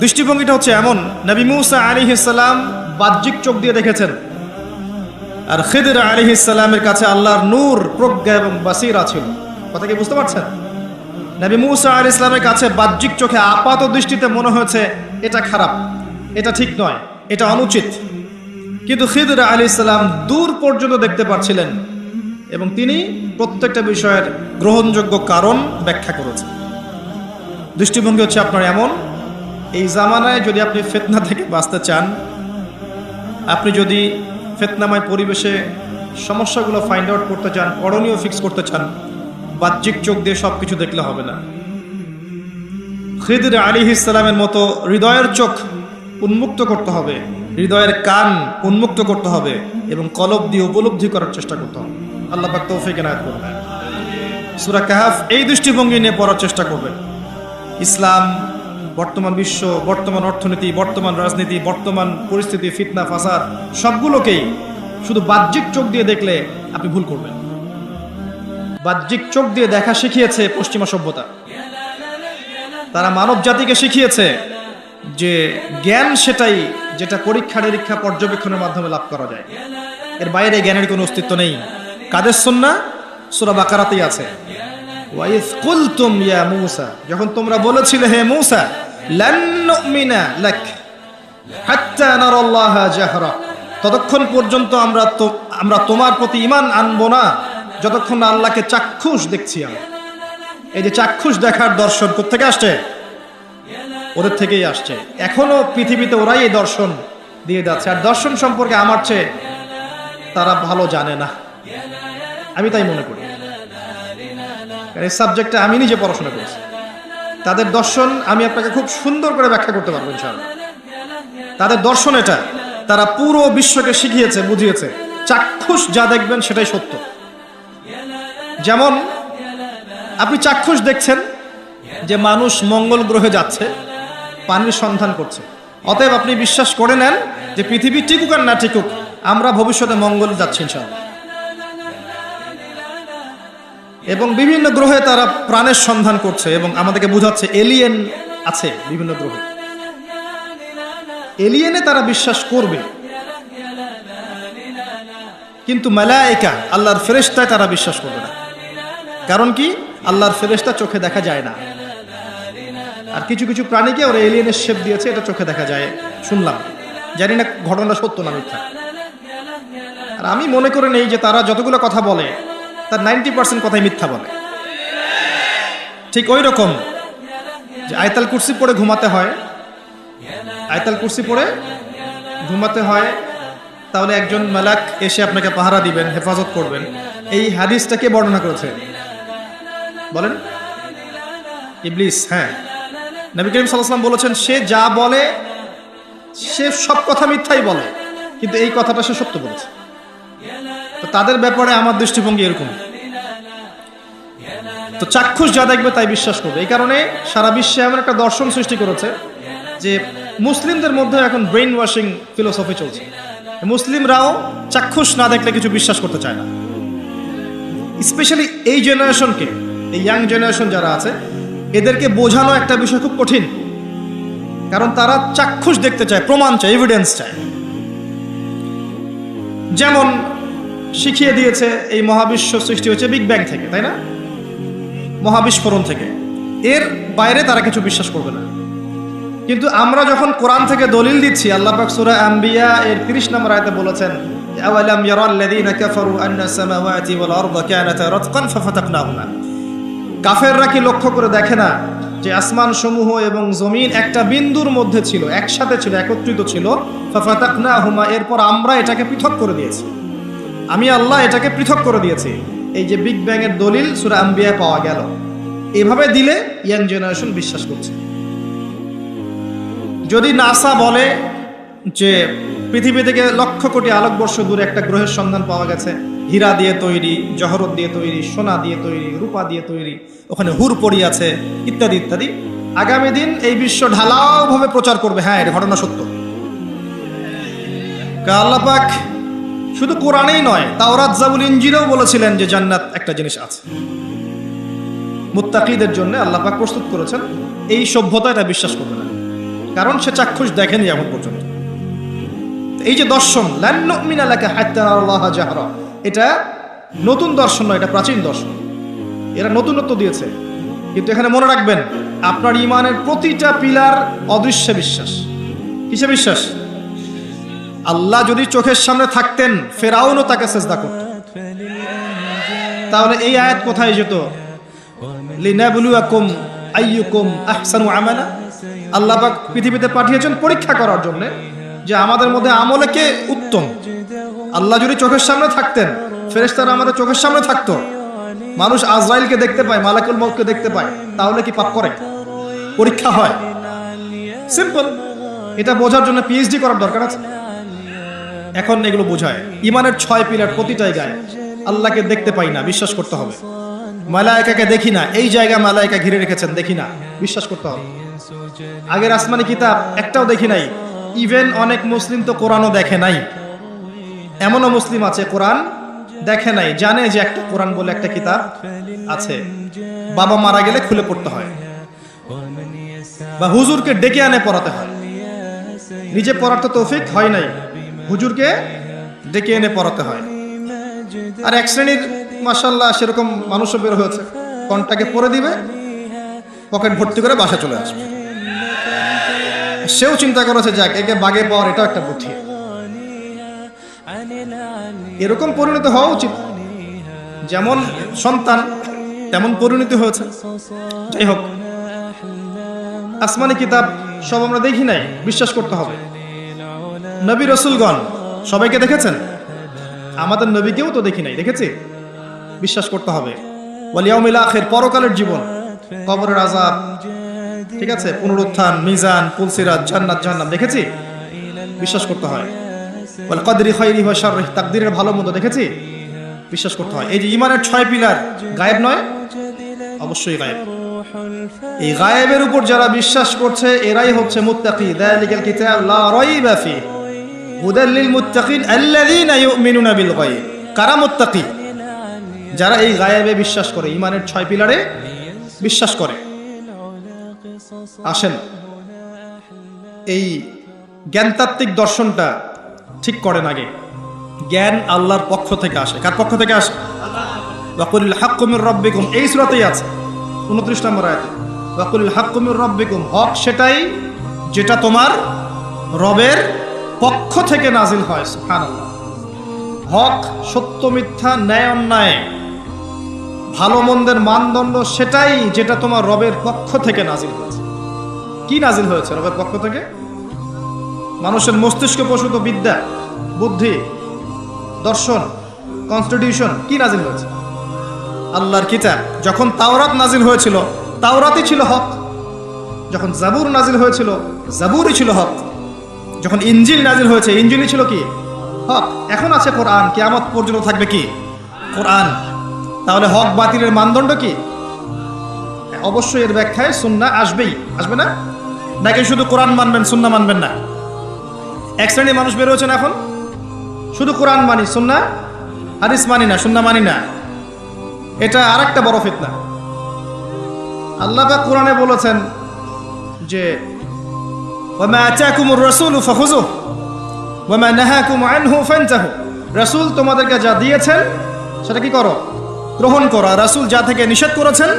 দৃষ্টিভঙ্গিটা হচ্ছে এমন, নবী মূসা আলাইহিস সালাম বাহ্যিক চোখ দিয়ে দেখেছেন, আর খিদির আলাইহিস সালামের কাছে আল্লাহর নূর, প্রজ্ঞা এবং বাসীরা ছিল। কথা কি বুঝতে পারছেন? নবী মূসা আলাইহিস সালামের কাছে বাহ্যিক চোখে আপাত দৃষ্টিতে মনে হয়েছে এটা খারাপ, এটা ঠিক নয়, এটা অনুচিত, কিন্তু খিদির আলাইহিস সালাম দূর পর্যন্ত দেখতে পাচ্ছিলেন এবং তিনি প্রত্যেকটা বিষয়ের গ্রহণযোগ্য কারণ ব্যাখ্যা করেছেন। দৃষ্টিভঙ্গি হচ্ছে আপনার এমন, এই জামানায় যদি আপনি ফিতনা থেকে বাঁচতে চান, আপনি যদি ফিতনাময় পরিবেশে সমস্যাগুলো ফাইন্ড আউট করতে চান, করণীয় ফিক্স করতে চান, বাহ্যিক চোখ দিয়ে সব কিছু দেখলে হবে না। খিদির আলাইহিস সালামের মতো হৃদয়ের চোখ উন্মুক্ত করতে হবে, হৃদয়ের কান উন্মুক্ত করতে হবে এবং কলব দিয়ে উপলব্ধি করার চেষ্টা করতে হবে। আল্লাহ পাক তৌফিক এনায়েত করবেন। সূরা কাহফ এই দৃষ্টিভঙ্গি নিয়ে পড়ার চেষ্টা করবেন। ইসলাম, বর্তমান বিশ্ব, বর্তমান অর্থনীতি, বর্তমান রাজনীতি, বর্তমান পরিস্থিতি, ফিতনা ফাসাদ সবগুলোকেই শুধু বাহ্যিক চোখ দিয়ে দেখলে আপনি ভুল করবেন। বাহ্যিক চোখ দিয়ে দেখা শিখিয়েছে পশ্চিমা সভ্যতা। তারা মানব জাতিকে শিখিয়েছে যে জ্ঞান সেটাই যেটা পরীক্ষা নিরীক্ষা পর্যবেক্ষণের মাধ্যমে লাভ করা যায়, এর বাইরে জ্ঞানের কোনো অস্তিত্ব নেই। কাদের সুন্নাহ? সূরা বাকারাতেই আছে, ওয়াইজ কুলতুম ইয়া মূসা, যখন তোমরা বলেছিলে হে মূসা, লান নুমিনা লাক হাত্তা নারাল্লাহা জাহরা, ততক্ষণ পর্যন্ত আমরা তোমার প্রতি ঈমান আনবো না যতক্ষণ না আল্লাহকে চাক্ষুষ দেখছি। আমরা এই যে চাক্ষুষ দেখার দর্শন কোত্থেকে আসছে? ওদের থেকেই আসছে। এখনো পৃথিবীতে ওরাই এই দর্শন দিয়ে যাচ্ছে। আর দর্শন সম্পর্কে আমার চেয়ে তারা ভালো জানে না, আমি তাই মনে করি। এই সাবজেক্টে আমি নিজে পড়াশোনা করেছি। তাদের দর্শন আমি আপনাকে খুব সুন্দর করে ব্যাখ্যা করতে পারবো ইনশাআল্লাহ। তাদের দর্শন এটা, তারা পুরো বিশ্বকে শিখিয়েছে, বুঝিয়েছে চাক্ষুষ যা দেখবেন সেটাই সত্য। যেমন আপনি চাক্ষুষ দেখছেন যে মানুষ মঙ্গল গ্রহে যাচ্ছে, পানির সন্ধান করছে, অতএব আপনি বিশ্বাস করে নেন যে পৃথিবী টিকুক আর না টিকুক, আমরা ভবিষ্যতে মঙ্গল যাচ্ছি ইনশাআল্লাহ। এবং বিভিন্ন গ্রহে তারা প্রাণের সন্ধান করছে এবং আমাদেরকে বোঝাচ্ছে এলিয়েন আছে বিভিন্ন গ্রহে। এলিয়েনে তারা বিশ্বাস করবে, কিন্তু মালায়েকা আল্লাহর ফেরেশতায় তারা বিশ্বাস করবে না। কারণ কি? আল্লাহর ফেরেশতা চোখে দেখা যায় না। আর কিছু কিছু প্রাণীকে ওরা এলিয়েনের শেপ দিয়েছে, এটা চোখে দেখা যায় শুনলাম, জানি না ঘটনা সত্য না মিথ্যা। আর আমি মনে করে নেই যে তারা যতগুলো কথা বলে তার 90% কথাই মিথ্যা বলে। ঠিক ওই রকম যে আয়াতুল কুরসি পড়ে ঘুমাতে হয়, আয়াতুল কুরসি পড়ে ঘুমাতে হয়, তাহলে একজন মালাক এসে আপনাকে পাহারা দিবেন, হেফাজত করবেন। এই হাদিসটাকে বর্ণনা করেছে বলেন ইবলিস। হ্যাঁ, নবী করিম সাল্লাল্লাহু আলাইহি ওয়াসাল্লাম বলেছেন সে যা বলে সে সব কথা মিথ্যাই বলে, কিন্তু এই কথাটা সে সত্য বলেছে। তো তাদের ব্যাপারে আমার দৃষ্টিভঙ্গি এরকম। তো চাক্ষুষ যা দেখবে তাই বিশ্বাস করবে। এই কারণে সারা বিশ্বে এমন একটা দর্শন সৃষ্টি করেছে যে মুসলিমদের মধ্যে এখন ব্রেইন ওয়াশিং ফিলোসফি চলছে। মুসলিমরাও চাক্ষুষ না দেখলে কিছু বিশ্বাস করতে চায় না। স্পেশালি এই জেনারেশনকে, এই ইয়াং জেনারেশন যারা আছে, এদেরকে বোঝানো একটা বিষয় খুব কঠিন। কারণ তারা চাক্ষুষ দেখতে চায়, প্রমাণ চায়, এভিডেন্স চায়। যেমন শিখিয়ে দিয়েছে এই মহাবিশ্ব সৃষ্টি হয়েছে বিগ ব্যাং থেকে, তাই না? মহাবিস্ফোরণ থেকে। এর বাইরে তারা কিছু বিশ্বাস করবে না। কিন্তু আমরা যখন কোরআন থেকে দলিল দিচ্ছি, আল্লাহ পাক সূরা আম্বিয়া এর 30 নম্বর আয়াতে বলেছেন, আওয়ালাম ইয়ারাল্লাযীনা কাফারু আন্নাস সামাওয়াতি ওয়াল আরদা কানাতা রাতকান ফাফাতাকনাহুমা। কাফেররা কি লক্ষ্য করে দেখে না যে আসমান সমূহ এবং জমিন একটা বিন্দুর মধ্যে ছিল, একসাথে ছিল, একত্রিত ছিল। ফাফাতাকনাহুমা, এরপর আমরা এটাকে পৃথক করে দিয়েছি। আমি আল্লাহ এটাকে পৃথক করে দিয়েছি। এই যে বিগ ব্যাং এর দলিল সূরা আম্বিয়া পাওয়া গেল। এভাবে দিলে ইয়াং জেনারেশন বিশ্বাস করছে। যদি নাসা বলে যে পৃথিবী থেকে লক্ষ কোটি আলোকবর্ষ দূরে একটা গ্রহের সন্ধান পাওয়া গেছে, হীরা দিয়ে তৈরি, জহরত দিয়ে তৈরি, সোনা দিয়ে তৈরি, রূপা দিয়ে তৈরি, ওখানে হুর পড়ি আছে, ইত্যাদি ইত্যাদি, আগামী দিন এই বিশ্ব ঢালাও ভাবে প্রচার করবে হ্যাঁ এর ঘটনা সত্য। আল্লাহ পাক শুধু কোরআনেই নয়, তাওরাত, জাবুর, ইনজিলেও বলেছিলেন যে জান্নাত একটা জিনিস আছে, মুত্তাকিদের জন্য আল্লাহ পাক প্রস্তুত করেছেন। এই সভ্যতা এটা বিশ্বাস করবে না, কারণ সে চাক্ষুষ দেখেনি এখন পর্যন্ত। এই যে দর্শন লান নুমিনা লাকা হাত্তা নারাল্লাহা জাহরা, এটা নতুন দর্শন নয়, এটা প্রাচীন দর্শন। এরা নতুনত্ব দিয়েছে। কিন্তু এখানে মনে রাখবেন, আপনার ঈমানের প্রতিটা পিলার অদৃশ্যে বিশ্বাস। কিসে বিশ্বাস? আল্লাহ যদি চোখের সামনে থাকতেন, ফেরাউনও তাকে সিজদা করত। তাহলে এই আয়াত কোথায় যেত? লিনাবলুয়াকুম আইয়ুকুম আহসানু আমালা। আল্লাহ পাক পৃথিবীতে পাঠিয়েছেন পরীক্ষা করার জন্য যে আমাদের মধ্যে আমলে কে উত্তম। আল্লাহ যদি চোখের সামনে থাকতেন, ফেরেশতারা আমাদের চোখের সামনে থাকতো, মানুষ আজরাইলকে দেখতে পায়, মালাকুল মউতকে দেখতে পায়, তাহলে কি পাপ করে? পরীক্ষা হয়। সিম্পল। এটা বোঝার জন্য পিএইচডি করার দরকার আছে? এখন এগুলো বোঝায়। ইমানের 6 পিলার প্রতিটাই গায়ে। আল্লাহকে দেখতে পাই না, বিশ্বাস করতে হবে। মালায়েকাকে দেখি না, এই জায়গা মালায়েকা ঘিরে রেখেছেন, দেখি না, বিশ্বাস করতে হবে। আগের আসমানি কিতাব একটাও দেখি নাই। ইভেন অনেক মুসলিম তো কোরআনও দেখে নাই। এমনও মুসলিম আছে কোরআন দেখে নাই, জানে যে একটা কোরআন বলে একটা কিতাব আছে, বাবা মারা গেলে খুলে পড়তে হয়, বা হুজুরকে ডেকে আনে পড়াতে হয়। নিজে পড়ার তো তৌফিক হয় নাই, হুজুরকে ডেকে এনে পড়াতে হয়। আর এক শ্রেণীর মাশাআল্লাহ সেরকম মানুষও বের হয়েছে, কন্টাকে পড়ে দিবে, পকেট ভর্তি করে বাসা চলে আসবে। সেও চিন্তা করেছে যাক একে বাগে পাওয়ার এটাও একটা বুদ্ধি। এরকম পরিণত হওয়া উচিত। যেমন সন্তান তেমন পরিণতি হয়েছে। যাই হোক, আসমানি কিতাব সব আমরা দেখি নাই, বিশ্বাস করতে হবে। নবী রসুলগণ সবাইকে দেখেছেন? আমাদের নবীকেও তো দেখি নাই, দেখেছি, বিশ্বাস করতে হবে। ওয়াল ইয়াউমিল আখির, পরকালের জীবন, কবরের আযাব, ঠিক আছে, পুনরুত্থান, মিজান, পুলসিরাত, জান্নাত জাহান্নাম দেখেছি, বিশ্বাস করতে হয়। ওয়াল কদরি খাইরিহি ওয়া শাররিহি, তাকদীরের ভালো মন্দ দেখেছি, বিশ্বাস করতে হয়। এই যে ঈমানের 6 পিলার গায়েব নয়, অবশ্যই গায়েব। এই গায়েবের উপর যারা বিশ্বাস করছে এরাই হচ্ছে মুত্তাকি। যালিকাল কিতাব লা রাইবা ফিহি হুদাল লিল মুত্তাকিন আল্লাযীনা ইউমিনুনা বিল গায়ব। কারা মুত্তাকি? যারা এই গায়েবে বিশ্বাস করে, ঈমানের 6 পিলারে বিশ্বাস করে। আসেন এই জ্ঞানতাত্ত্বিক দর্শনটা ঠিক করেন আগে। জ্ঞান আল্লাহর পক্ষ থেকে আসে। কার পক্ষ থেকে আসে? ওয়াকুলিল হাক্কু মির রাব্বিকুম, এই সূরাতেই আছে 29 নম্বর আয়াতে। ওয়াকুলিল হাক্কু মির রাব্বিকুম, হক সেটাই যেটা তোমার রবের পক্ষ থেকে নাজিল হয়। সুবহানাল্লাহ। হক, সত্য মিথ্যা, ন্যায় অন্যায়, ভালো মন্দের মানদণ্ড সেটাই যেটা তোমার রবের পক্ষ থেকে নাজিল হয়েছে। কি নাজিল হয়েছে রবের পক্ষ থেকে? মানুষের মস্তিষ্ক প্রসূত বিদ্যা, বুদ্ধি, দর্শন, কনস্টিটিউশন, কি নাজিল হয়েছে? আল্লাহর কিতাব। যখন তাওরাত নাজিল হয়েছিল, তাওরাতই ছিল হক। যখন জাবুর নাজিল হয়েছিল, জাবুরই ছিল হক। যখন ইনজিল নাজিল হয়েছে, ইনজিলই ছিল কি? হক। এখন আছে কোরআন, কিয়ামত পর্যন্ত থাকবে কি? কোরআন। তাহলে হক বাতিলের মানদণ্ড কি? অবশ্যই এর ব্যাখ্যায় সুন্নাহ আসবেই, আসবে না? নাকি শুধু কোরআন মানবেন, সুন্নাহ মানবেন না? এক শ্রেণীর মানুষ বের হয়েছেন এখন, শুধু কোরআন মানি, সুন্নাহ হাদিস মানি না, সুন্নাহ মানি না। এটা আরেকটা বড় ফিতনা। আল্লাহ পাক কোরআনে বলেছেন যে ওয়ামা আতাকুমুর রাসূলু ফাখুযুহু ওয়ামা নাহাকুম আনহু ফান্তাহু। রাসূল তোমাদেরকে যা দিয়েছেন সেটা কি করো? গ্রহণ করো। আর রাসূল যা থেকে নিষেধ করেছেন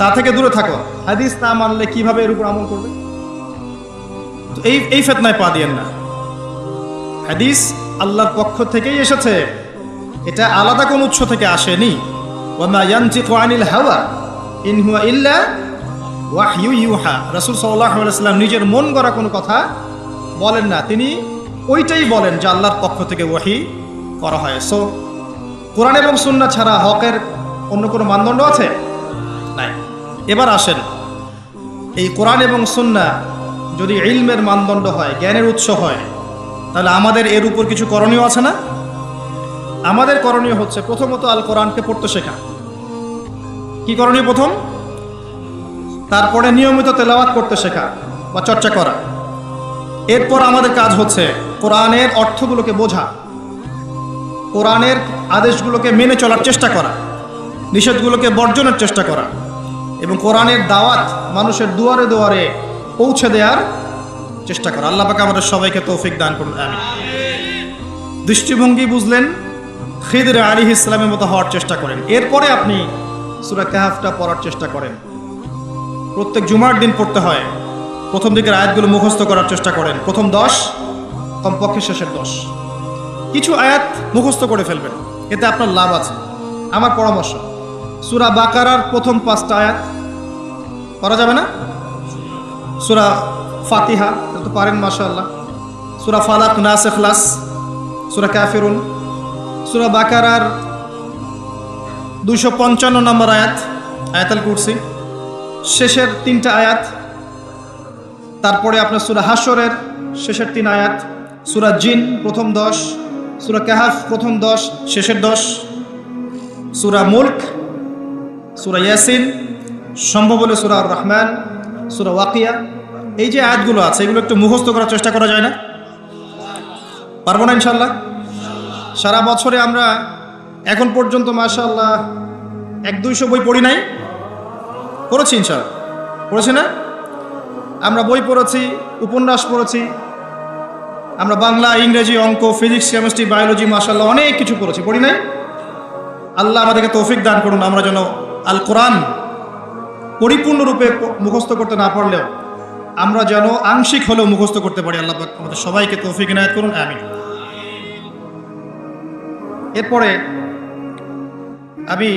তা থেকে দূরে থাকো। হাদিস না মানলে কিভাবে এর উপর আমল করবে? তো এই ফিতনায় পা দিয়েন না। হাদিস আল্লাহর পক্ষ থেকেই এসেছে, এটা আলাদা কোন উৎস থেকে আসেনি। ওয়ামা ইয়ানতিকু আনিল হাওয়া ইন হুয়া ইল্লা ওয়াহয়ু ইউহা। রাসূল সাল্লাল্লাহু আলাইহি ওয়াসাল্লাম নিজের মন গড়া কোনো কথা বলেন না, তিনি ওইটাই বলেন যে আল্লাহর পক্ষ থেকে ওয়াহি করা হয়। সো কোরআন এবং সুন্নাহ ছাড়া হকের অন্য কোনো মানদণ্ড আছে? নাই। এবার আসেন, এই কোরআন এবং সুন্নাহ যদি ইলমের মানদণ্ড হয়, জ্ঞানের উৎস হয়, তাহলে আমাদের এর উপর কিছু করণীয় আছে না? আমাদের করণীয় হচ্ছে প্রথমত আল কোরআনকে পড়তে শেখা। কি করণীয়? প্রথম, তারপরে নিয়মিত তেলাওয়াত করতে শেখা বা চর্চা করা। এরপর আমাদের কাজ হচ্ছে কোরআনের অর্থগুলোকে বোঝা, কোরআনের আদেশগুলোকে মেনে চলার চেষ্টা করা, নিষেধগুলোকে বর্জনের চেষ্টা করা, এবং কোরআনের দাওয়াত মানুষের দুয়ারে দুয়ারে পৌঁছে দেওয়ার চেষ্টা করা। আল্লাহ পাক আমাদের সবাইকে তৌফিক দান করুন, আমিন। দৃষ্টিভঙ্গি বুঝলেন, খিদর আলাইহিস সালামের মতো হওয়ার চেষ্টা করেন। এরপরে আপনি সূরা কাহফটা পড়ার চেষ্টা করেন। প্রত্যেক জুমার দিন পড়তে হয়। প্রথম দিকের আয়াতগুলো মুখস্থ করার চেষ্টা করেন, প্রথম 10, কমপক্ষে শেষের 10। কিছু আয়াত মুখস্থ করে ফেলবেন, এতে আপনার লাভ আছে। আমার পরামর্শ, সূরা বাকারার প্রথম 5টা আয়াত পড়া যাবে না? সূরা ফাতিহা তো পারেন, মাশাআল্লাহ। সূরা ফালাক, নাস, ইখলাস, সূরা কাফিরুন, সূরা বাকারার 255 নম্বর আয়াত, আয়াতুল কুরসি, শেষের 3টা আয়াত। তারপরে আপনার সূরা হাশরের শেষের 3 আয়াত, সূরা জিন প্রথম 10, সূরা কাহফ প্রথম 10, শেষের 10, সূরা মুলক, সূরা ইয়াসিন, সম্ভব হলে সূরা আর রহমান, সূরা ওয়াকিয়া। এই যে আয়াতগুলো আছে এগুলো একটু মুখস্থ করার চেষ্টা করা যায় না? পারবো না ইনশাল্লাহ? সারা বছরে আমরা এখন পর্যন্ত মাশাআল্লাহ 100-200 বই পড়ি নাই? পড়েছি ইনশাআল্লাহ, পড়েছি না? আমরা বই পড়েছি, উপন্যাস পড়েছি, আমরা বাংলা, ইংরেজি, অঙ্ক, ফিজিক্স, কেমিস্ট্রি, বায়োলজি, মাশাআল্লাহ অনেক কিছু পড়েছি, পড়ি নাই? আল্লাহ আমাদেরকে তৌফিক দান করুন, আমরা যেন আল কোরআন পরিপূর্ণরূপে মুখস্থ করতে না পারলেও আমরা যেন আংশিক হলেও মুখস্থ করতে পারি। আল্লাহ পাক আমাদের সবাইকে তৌফিক ইনায়াত করুন, আমিন। এরপরে আমি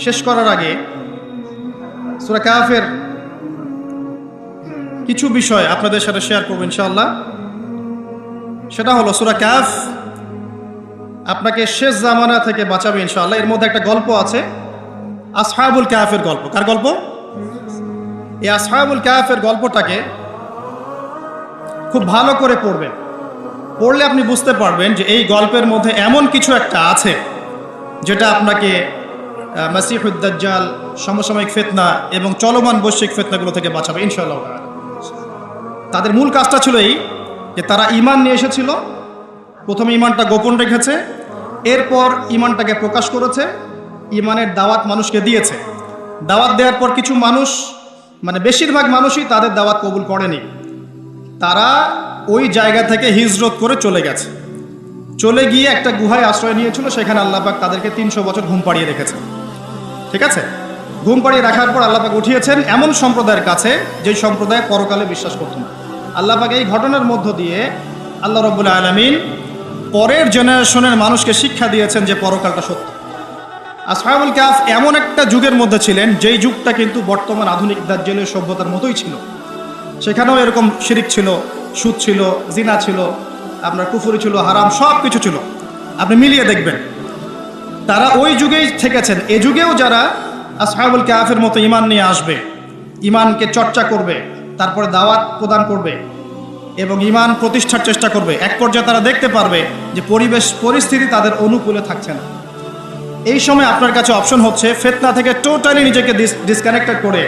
শেষ করার আগে সূরা কাহফের কিছু বিষয় আপনাদের সাথে শেয়ার করবো ইনশাআল্লাহ। সেটা হলো সূরা কাহফ আপনাকে শেষ জামানা থেকে বাঁচাবে ইনশাআল্লাহ। এর মধ্যে একটা গল্প আছে, আসহাবুল কাহফের গল্প। কার গল্প? এই আসহাবুল কাহফের গল্পটাকে খুব ভালো করে পড়বেন। পড়লে আপনি বুঝতে পারবেন যে এই গল্পের মধ্যে এমন কিছু একটা আছে যেটা আপনাকে মাসিহুদ দাজ্জাল, সমসাময়িক ফিতনা এবং চলমান বৈশ্বিক ফিতনাগুলো থেকে বাঁচাবে ইনশাআল্লাহ। তাদের মূল কাজটা ছিল এই যে তারা ঈমান নিয়ে এসেছিল, প্রথমে ঈমানটা গোপন রেখেছে, এরপর ঈমানটাকে প্রকাশ করেছে, ঈমানের দাওয়াত মানুষকে দিয়েছে। দাওয়াত দেওয়ার পর কিছু মানুষ, মানে বেশিরভাগ মানুষই তাদের দাওয়াত কবুল করেনি। তারা ওই জায়গা থেকে হিজরত করে চলে গেছে, চলে গিয়ে একটা গুহায় আশ্রয় নিয়েছিল। সেখানে আল্লাহ পাক তাদেরকে 300 বছর ঘুম পাড়িয়ে রেখেছে। ঠিক আছে, ঘুম পাড়িয়ে রাখার পর আল্লাহ পাক উঠিয়েছেন এমন সম্প্রদায়ের কাছে যেই সম্প্রদায় পরকালে বিশ্বাস করত না। আল্লাহ পাক এই ঘটনার মধ্য দিয়ে আল্লাহ রাব্বুল আলামিন পরের জেনারেশনের মানুষকে শিক্ষা দিয়েছেন যে পরকালটা সত্য। আসহাবুল কাহফ এমন একটা যুগের মধ্যে ছিলেন যেই যুগটা কিন্তু বর্তমান আধুনিক দাজ্জালের সভ্যতার মতোই ছিল। সেখানেও এরকম শিরিক ছিল, সুদ ছিল, জিনা ছিল, আপনার কুফরি ছিল, হারাম সব কিছু ছিল। আপনি মিলিয়ে দেখবেন তারা ওই যুগেই থেকেছেন। এ যুগেও যারা আসহাবুল কাহফের মতো ঈমান নিয়ে আসবে, ঈমানকে চর্চা করবে, তারপরে দাওয়াত প্রদান করবে এবং ঈমান প্রতিষ্ঠার চেষ্টা করবে, এক পর্যায়ে তারা দেখতে পারবে যে পরিস্থিতি তাদের অনুকূলে থাকছে না। এই সময় আপনার কাছে অপশন হচ্ছে ফিতনা থেকে টোটালি নিজেকে ডিসকানেক্টেড করে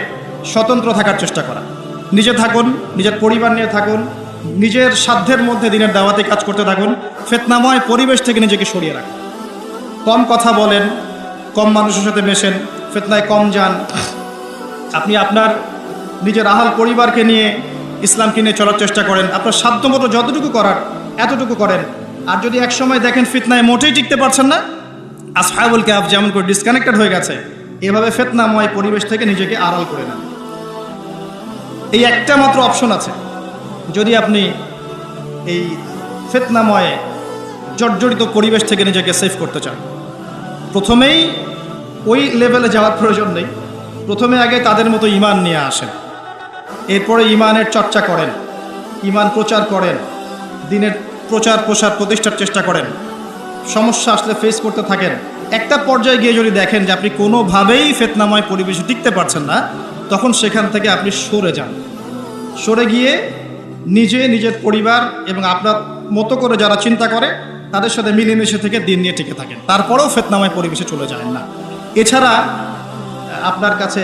স্বতন্ত্র থাকার চেষ্টা করা। নিজে থাকুন, নিজের পরিবার নিয়ে থাকুন, নিজের সাধ্যের মধ্যে দিনের দাওয়াতে কাজ করতে থাকুন, ফিতনাময় পরিবেশ থেকে নিজেকে সরিয়ে রাখুন। কম কথা বলেন, কম মানুষের সাথে মেশেন, ফিতনায় কম যান। আপনি আপনার নিজের আহাল পরিবারকে নিয়ে ইসলামকে নিয়ে চলার চেষ্টা করেন। আপনার সাধ্যমতো যতটুকু করার এতটুকু করেন। আর যদি এক সময় দেখেন ফিতনায় মোটেই টিকতে পারছেন না, আসহাবুল কাহফ যেমন করে ডিসকানেক্টেড হয়ে গেছে, এভাবে ফিতনাময় পরিবেশ থেকে নিজেকে আড়াল করে নেন। এই একটা মাত্র অপশন আছে যদি আপনি এই ফিতনাময় জর্জরিত পরিবেশ থেকে নিজেকে সেভ করতে চান। প্রথমেই ওই লেভেলে যাওয়ার প্রয়োজন নেই, প্রথমে আগে তাদের মতো ঈমান নিয়ে আসেন, এরপরে ঈমানের চর্চা করেন, ঈমান প্রচার করেন, দিনের প্রচার প্রসার প্রতিষ্ঠার চেষ্টা করেন, সমস্যা আসলে ফেস করতে থাকেন। একটা পর্যায়ে গিয়ে যদি দেখেন যে আপনি কোনোভাবেই ফিতনাময় পরিবেশে টিকতে পারছেন না, তখন সেখান থেকে আপনি সরে যান। সরে গিয়ে নিজের পরিবার এবং আপনার মতো করে যারা চিন্তা করে তাদের সাথে মিলেমিশে থেকে দিন নিয়ে টিকে থাকেন। তারপরেও ফিতনাময় পরিবেশে চলে যায় না। এছাড়া আপনার কাছে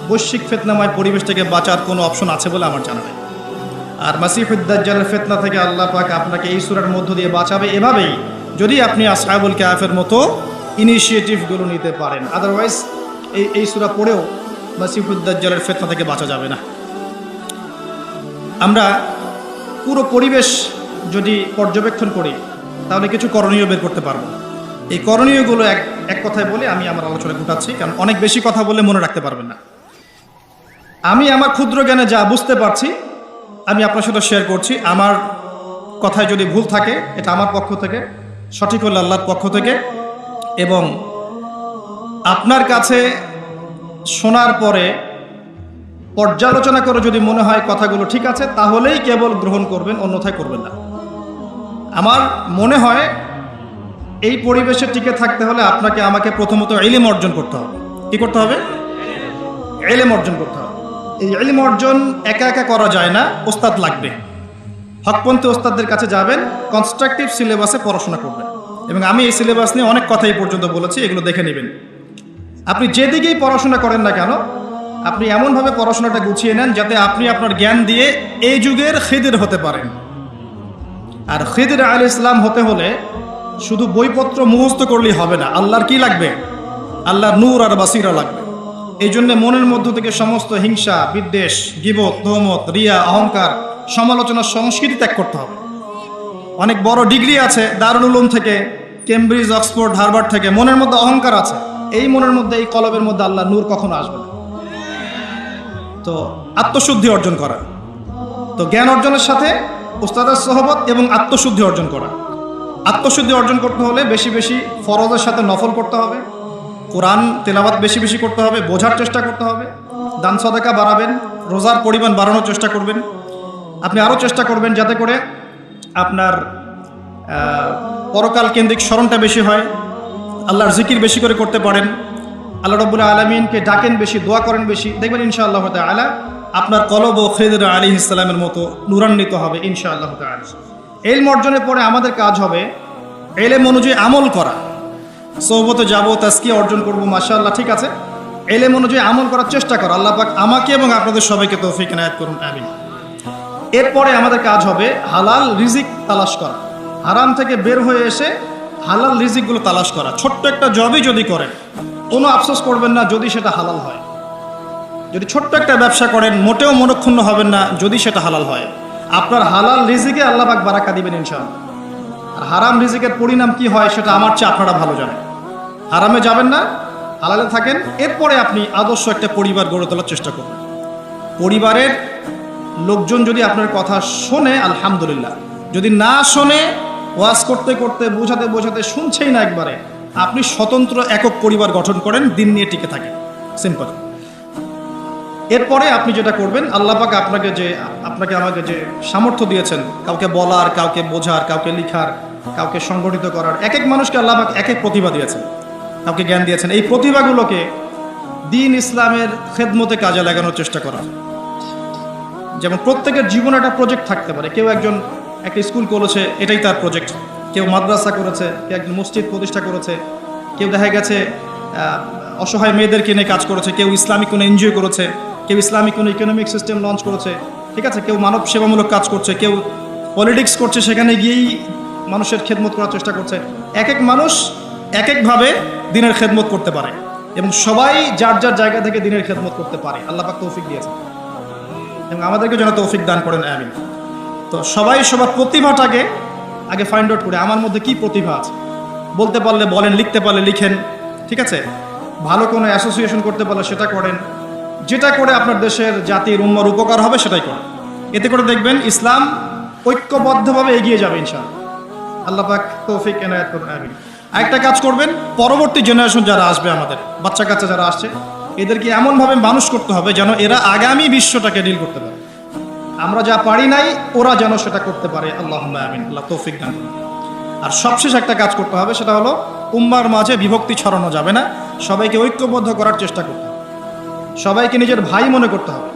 বৈশ্বিক ফিতনাময় পরিবেশ থেকে বাঁচার কোনো অপশন আছে বলে আমার জানা নেই। আর মাসিহুদ দাজ্জালের ফিতনা থেকে আল্লাহ পাক আপনাকে এই সূরার মধ্য দিয়ে বাঁচাবে এভাবেই, যদি আপনি আসহাবুল কাহফের মতো ইনিশিয়েটিভগুলো নিতে পারেন। আদারওয়াইজ এই সূরা পড়েও মাসিহুদ দাজ্জালের ফিতনা থেকে বাঁচা যাবে না। আমরা পুরো পরিবেশ যদি পর্যবেক্ষণ করি তাহলে কিছু করণীয় বের করতে পারবো। এই করণীয়গুলো এক কথায় বলে আমি আমার আলোচনা গুটাচ্ছি, কারণ অনেক বেশি কথা বলে মনে রাখতে পারবেন না। আমি আমার ক্ষুদ্র জ্ঞানে যা বুঝতে পারছি আমি আপনার সাথে শেয়ার করছি। আমার কথায় যদি ভুল থাকে এটা আমার পক্ষ থেকে, সঠিক হলে আল্লাহর পক্ষ থেকে। এবং আপনার কাছে শোনার পরে পর্যালোচনা করে যদি মনে হয় কথাগুলো ঠিক আছে তাহলেই কেবল গ্রহণ করবেন, অন্যথায় করবেন না। আমার মনে হয় এই পরিবেশে টিকে থাকতে হলে আপনাকে আমাকে প্রথমত ইলম অর্জন করতে হবে। কি করতে হবে? ইলম অর্জন করতে হবে। এই ইলম অর্জন একা একা করা যায় না, ওস্তাদ লাগবে। হকপন্থী ওস্তাদদের কাছে যাবেন, কনস্ট্রাকটিভ সিলেবাসে পড়াশোনা করবেন। এবং আমি এই সিলেবাস নিয়ে অনেক কথাই পর্যন্ত বলেছি, এগুলো দেখে নেবেন। আপনি যেদিকেই পড়াশোনা করেন না কেন, আপনি এমনভাবে পড়াশোনাটা গুছিয়ে নেন যাতে আপনি আপনার জ্ঞান দিয়ে এই যুগের খিদির হতে পারেন। আর খিদির আলাইহিস সালাম হতে হলে শুধু বইপত্র মুখস্থ করলেই হবে না, আল্লাহর কি লাগবে? আল্লাহর নূর আর বাসিরা লাগবে। এই জন্য মনের মধ্য থেকে সমস্ত হিংসা, বিদ্বেষ, গীবত, তহমত, রিয়া, অহংকার, সমালোচনার সংস্কৃতি ত্যাগ করতে হবে। অনেক বড় ডিগ্রি আছে দারুল উলুম থেকে, কেমব্রিজ, অক্সফোর্ড, হার্ভার্ড থেকে, মনের মধ্যে অহংকার আছে, এই মনের মধ্যে, এই কলবের মধ্যে আল্লাহর নূর কখনো আসবে না। তো আত্মশুদ্ধি অর্জন করা, তো জ্ঞান অর্জনের সাথে উস্তাদের সোহবত এবং আত্মশুদ্ধি অর্জন করা। আত্মশুদ্ধি অর্জন করতে হলে বেশি বেশি ফরজের সাথে নফল করতে হবে, কোরআন তেলাওয়াত বেশি বেশি করতে হবে, বোঝার চেষ্টা করতে হবে, দান সাদাকা বাড়াবেন, রোজার পরিমাণ বাড়ানোর চেষ্টা করবেন। আপনি আরও চেষ্টা করবেন যাতে করে আপনার পরকাল কেন্দ্রিক স্মরণটা বেশি হয়, আল্লাহর জিকির বেশি করে করতে পারেন, আল্লাহ রাব্বুল আলামিনকে ডাকেন বেশি, দোয়া করেন বেশি, দেখবেন ইনশাআল্লাহ তাআলা আপনার কলব ও খিদর আলাইহিস সালামের মতো নূরান্বিত হবে ইনশাআল্লাহ তাআলা। ইলম অর্জনের পরে আমাদের কাজ হবে ইলম অনুযায়ী আমল করা। সোহবতে যাব, তাজকিয়া অর্জন করব, মাশাআল্লাহ, ঠিক আছে। ইলম অনুযায়ী আমল করার চেষ্টা করা। আল্লাহ পাক আমাকে এবং আপনাদের সবাইকে তৌফিক ইনায়াত করুন, আমিন। এরপরে আমাদের কাজ হবে হালাল রিজিক তালাশ করা। হারাম থেকে বের হয়ে এসে হালাল রিজিকগুলো তালাশ করা। ছোট্ট একটা জবই যদি করেন কোনো আফসোস করবেন না যদি সেটা হালাল হয়। যদি ছোট্ট একটা ব্যবসা করেন মোটেও মনক্ষুণ্ণ হবেন না যদি সেটা হালাল হয়। আপনার হালাল রিজিকে আল্লাহ পাক বারাকা দিবেন ইনশাআল্লাহ। আর হারাম রিজিকের পরিণাম কি হয় সেটা আমার চেয়ে আপনারা ভালো জানেন। হারামে যাবেন না, হালালে থাকেন। এরপরে আপনি আদর্শ একটা পরিবার গড়ে তোলার চেষ্টা করবেন। পরিবারের লোকজন যদি আপনার কথা শোনে আলহামদুলিল্লাহ, যদি না শোনে ওয়াজ করতে করতে বোঝাতে বোঝাতে শুনছেই না একবারে, আপনি স্বতন্ত্র একক পরিবার গঠন করেন, দিন নিয়ে টিকে থাকেন, সিম্পল। এরপরে আপনি যেটা করবেন, আল্লাহ পাক আপনাকে আমাকে যে সামর্থ্য দিয়েছেন কাউকে বলার, কাউকে বোঝার, কাউকে লিখার, কাউকে সংগঠিত করার, এক এক মানুষকে আল্লাহ পাক এক এক প্রতিভা দিয়েছেন, কাউকে জ্ঞান দিয়েছেন। এই প্রতিভাগুলোকে দ্বীন ইসলামের খেদমতে কাজে লাগানোর চেষ্টা করা। যেমন প্রত্যেকের জীবনে একটা প্রজেক্ট থাকতে পারে। কেউ একজন একটা স্কুল করেছে, এটাই তার প্রজেক্ট। কেউ মাদ্রাসা করেছে, কেউ একজন মসজিদ প্রতিষ্ঠা করেছে, কেউ দেখা গেছে অসহায় মেয়েদেরকে নিয়ে কাজ করেছে, কেউ ইসলামিক কোনো এনজিও করেছে, কেউ ইসলামিক কোনো ইকোনমিক সিস্টেম লঞ্চ করেছে, ঠিক আছে, কেউ মানব সেবামূলক কাজ করছে, কেউ পলিটিক্স করছে, সেখানে গিয়েই মানুষের খেদমত করার চেষ্টা করছে। এক এক মানুষ এক একভাবে দিনের খেদমত করতে পারে এবং সবাই যার যার জায়গা থেকে দিনের খেদমত করতে পারে। আল্লাহ পাক তৌফিক দিয়েছে এবং আমাদেরকে যেন তৌফিক দান করেন, আমিন। তো সবাই সবার প্রতিভাটাকে আগে ফাইন্ড আউট করে আমার মধ্যে কি প্রতিভা আছে। বলতে পারলে বলেন, লিখতে পারলে লিখেন, ঠিক আছে। ভালো কোনো অ্যাসোসিয়েশন করতে পারলে সেটা করেন। যেটা করে আপনার দেশের জাতির উম্মার উপকার হবে সেটাই করেন। এতে করে দেখবেন ইসলাম ঐক্যবদ্ধভাবে এগিয়ে যাবে ইনশাআল্লাহ। আল্লাহ পাক তৌফিক এনায়েত করুন, আমিন। আরেকটা কাজ করবেন, পরবর্তী জেনারেশন যারা আসবে, আমাদের বাচ্চা কাচ্চা যারা আসছে, এদেরকে এমনভাবে মানুষ করতে হবে যেন এরা আগামী বিশ্বটাকে ডিল করতে পারে। আমরা যা পারি নাই ওরা যেন সেটা করতে পারে। আল্লাহুম্মা আমিন। আল্লাহ তৌফিক দান করুন। আর সবশেষ একটা কাজ করতে হবে, সেটা হলো উম্মার মাঝে বিভক্তি ছড়ানো যাবে না, সবাইকে ঐক্যবদ্ধ করার চেষ্টা করতে হবে। সবাইকে নিজের ভাই মনে করতে হবে।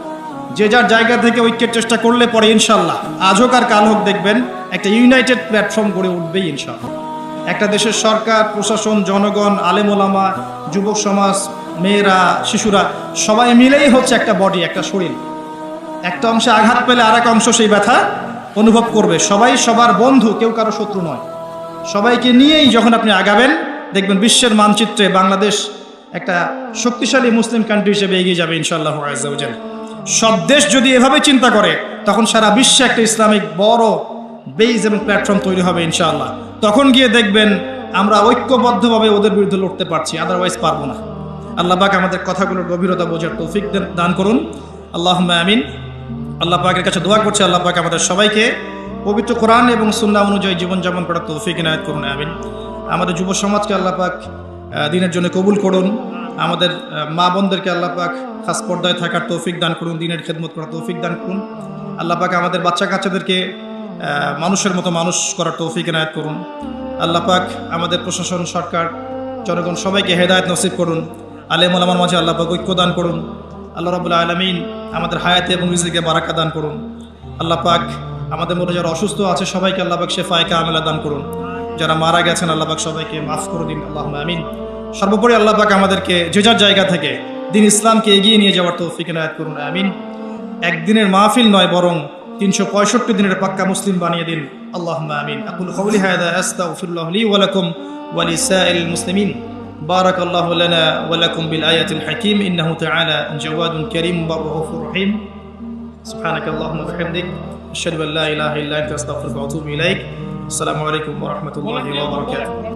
যে যার জায়গা থেকে ঐক্যের চেষ্টা করলে পরে ইনশাআল্লাহ আজ হোক আর কাল হোক দেখবেন একটা ইউনাইটেড প্ল্যাটফর্ম গড়ে উঠবেই ইনশাআল্লাহ। একটা দেশের সরকার, প্রশাসন, জনগণ, আলেম ওলামা, যুবক সমাজ, মেয়েরা, শিশুরা সবাই মিলেই হচ্ছে একটা বডি, একটা শরীর। একটা অংশে আঘাত পেলে আর এক অংশ সেই ব্যথা অনুভব করবে। সবাই সবার বন্ধু, কেউ কারো শত্রু নয়। সবাইকে নিয়েই যখন আপনি আগাবেন দেখবেন বিশ্বের মানচিত্রে বাংলাদেশ একটা শক্তিশালী মুসলিম কান্ট্রি হিসেবে এগিয়ে যাবে ইনশাআল্লাহ আযজা ওয়া জাল্লা। সব দেশ যদি এভাবে চিন্তা করে তখন সারা বিশ্বে একটা ইসলামিক বড় বেজ এবং প্ল্যাটফর্ম তৈরি হবে ইনশাআল্লাহ। তখন গিয়ে দেখবেন আমরা ঐক্যবদ্ধভাবে ওদের বিরুদ্ধে লড়তে পারছি, আদারওয়াইজ পারবো না। আল্লাহ পাক আমাদের কথাগুলোর গভীরতা বোঝার তৌফিক দান করুন, আল্লাহুম্মা আমিন। আল্লাহ পাকের কাছে দোয়া করছি আল্লাহ পাক আমাদের সবাইকে পবিত্র কোরআন এবং সুন্নাহ অনুযায়ী জীবনযাপন করার তৌফিক ইনায়াত করুন, আমিন। আমাদের যুব সমাজকে আল্লাহ পাক দিনের জন্য কবুল করুন। আমাদের মা বোনদেরকে আল্লাহ পাক খাস পর্দায় থাকার তৌফিক দান করুন, দিনের খেদমত করার তৌফিক দান করুন। আল্লাহ পাক আমাদের বাচ্চা কাচ্চাদেরকে মানুষের মতো মানুষ করার তৌফিক ইনায়াত করুন। আল্লাহ পাক আমাদের প্রশাসন, সরকার, জনগণ সবাইকে হেদায়েত নসিব করুন। আলেম ওলামার মাঝে আল্লাহ পাক ঐক্য দান করুন। আল্লাহ রাব্বুল আলামিন আমাদের হায়াতে এবং রিজিকে বারাকা দান করুন। আল্লাহ পাক আমাদের মধ্যে যারা অসুস্থ আছে সবাইকে আল্লাহ পাক শেফায়ে কামেলা দান করুন। যারা মারা গেছেন আল্লাহ পাক সবাইকে মাফ করে দিন, আল্লাহুম্মা আমিন। সর্বোপরি আল্লাহ পাক আমাদেরকে যে যার জায়গা থেকে দিন ইসলামকে এগিয়ে নিয়ে যাওয়ার তৌফিক ইনায়াত করুন, আমিন। একদিনের মাহফিল নয় বরং 365 দিনের পাক্কা মুসলিম বানিয়ে দিন, আল্লাহুম্মা আমিন। আকুলু কওলি হাযা আস্তাগফিরুল্লাহ লি ওয়া লাকুম ওয়া লিসাইরিল মুসলিমিন। বারাকাল্লাহু লানা ওয়া লাকুম বিল আয়াতিল হাকীম ইন্নাহু তাআলা জাওয়াদুন কারীম রাউফুর রহিম। সুবহানাকাল্লাহুম্মা ওয়া বিহামদিক আশহাদু আল্লা ইলাহা ইল্লা আনতা আস্তাগফিরুকা ওয়া আতুবু ইলাইক। আসসালামু আলাইকুম ওয়া রাহমাতুল্লাহি ওয়া বারাকাতুহু।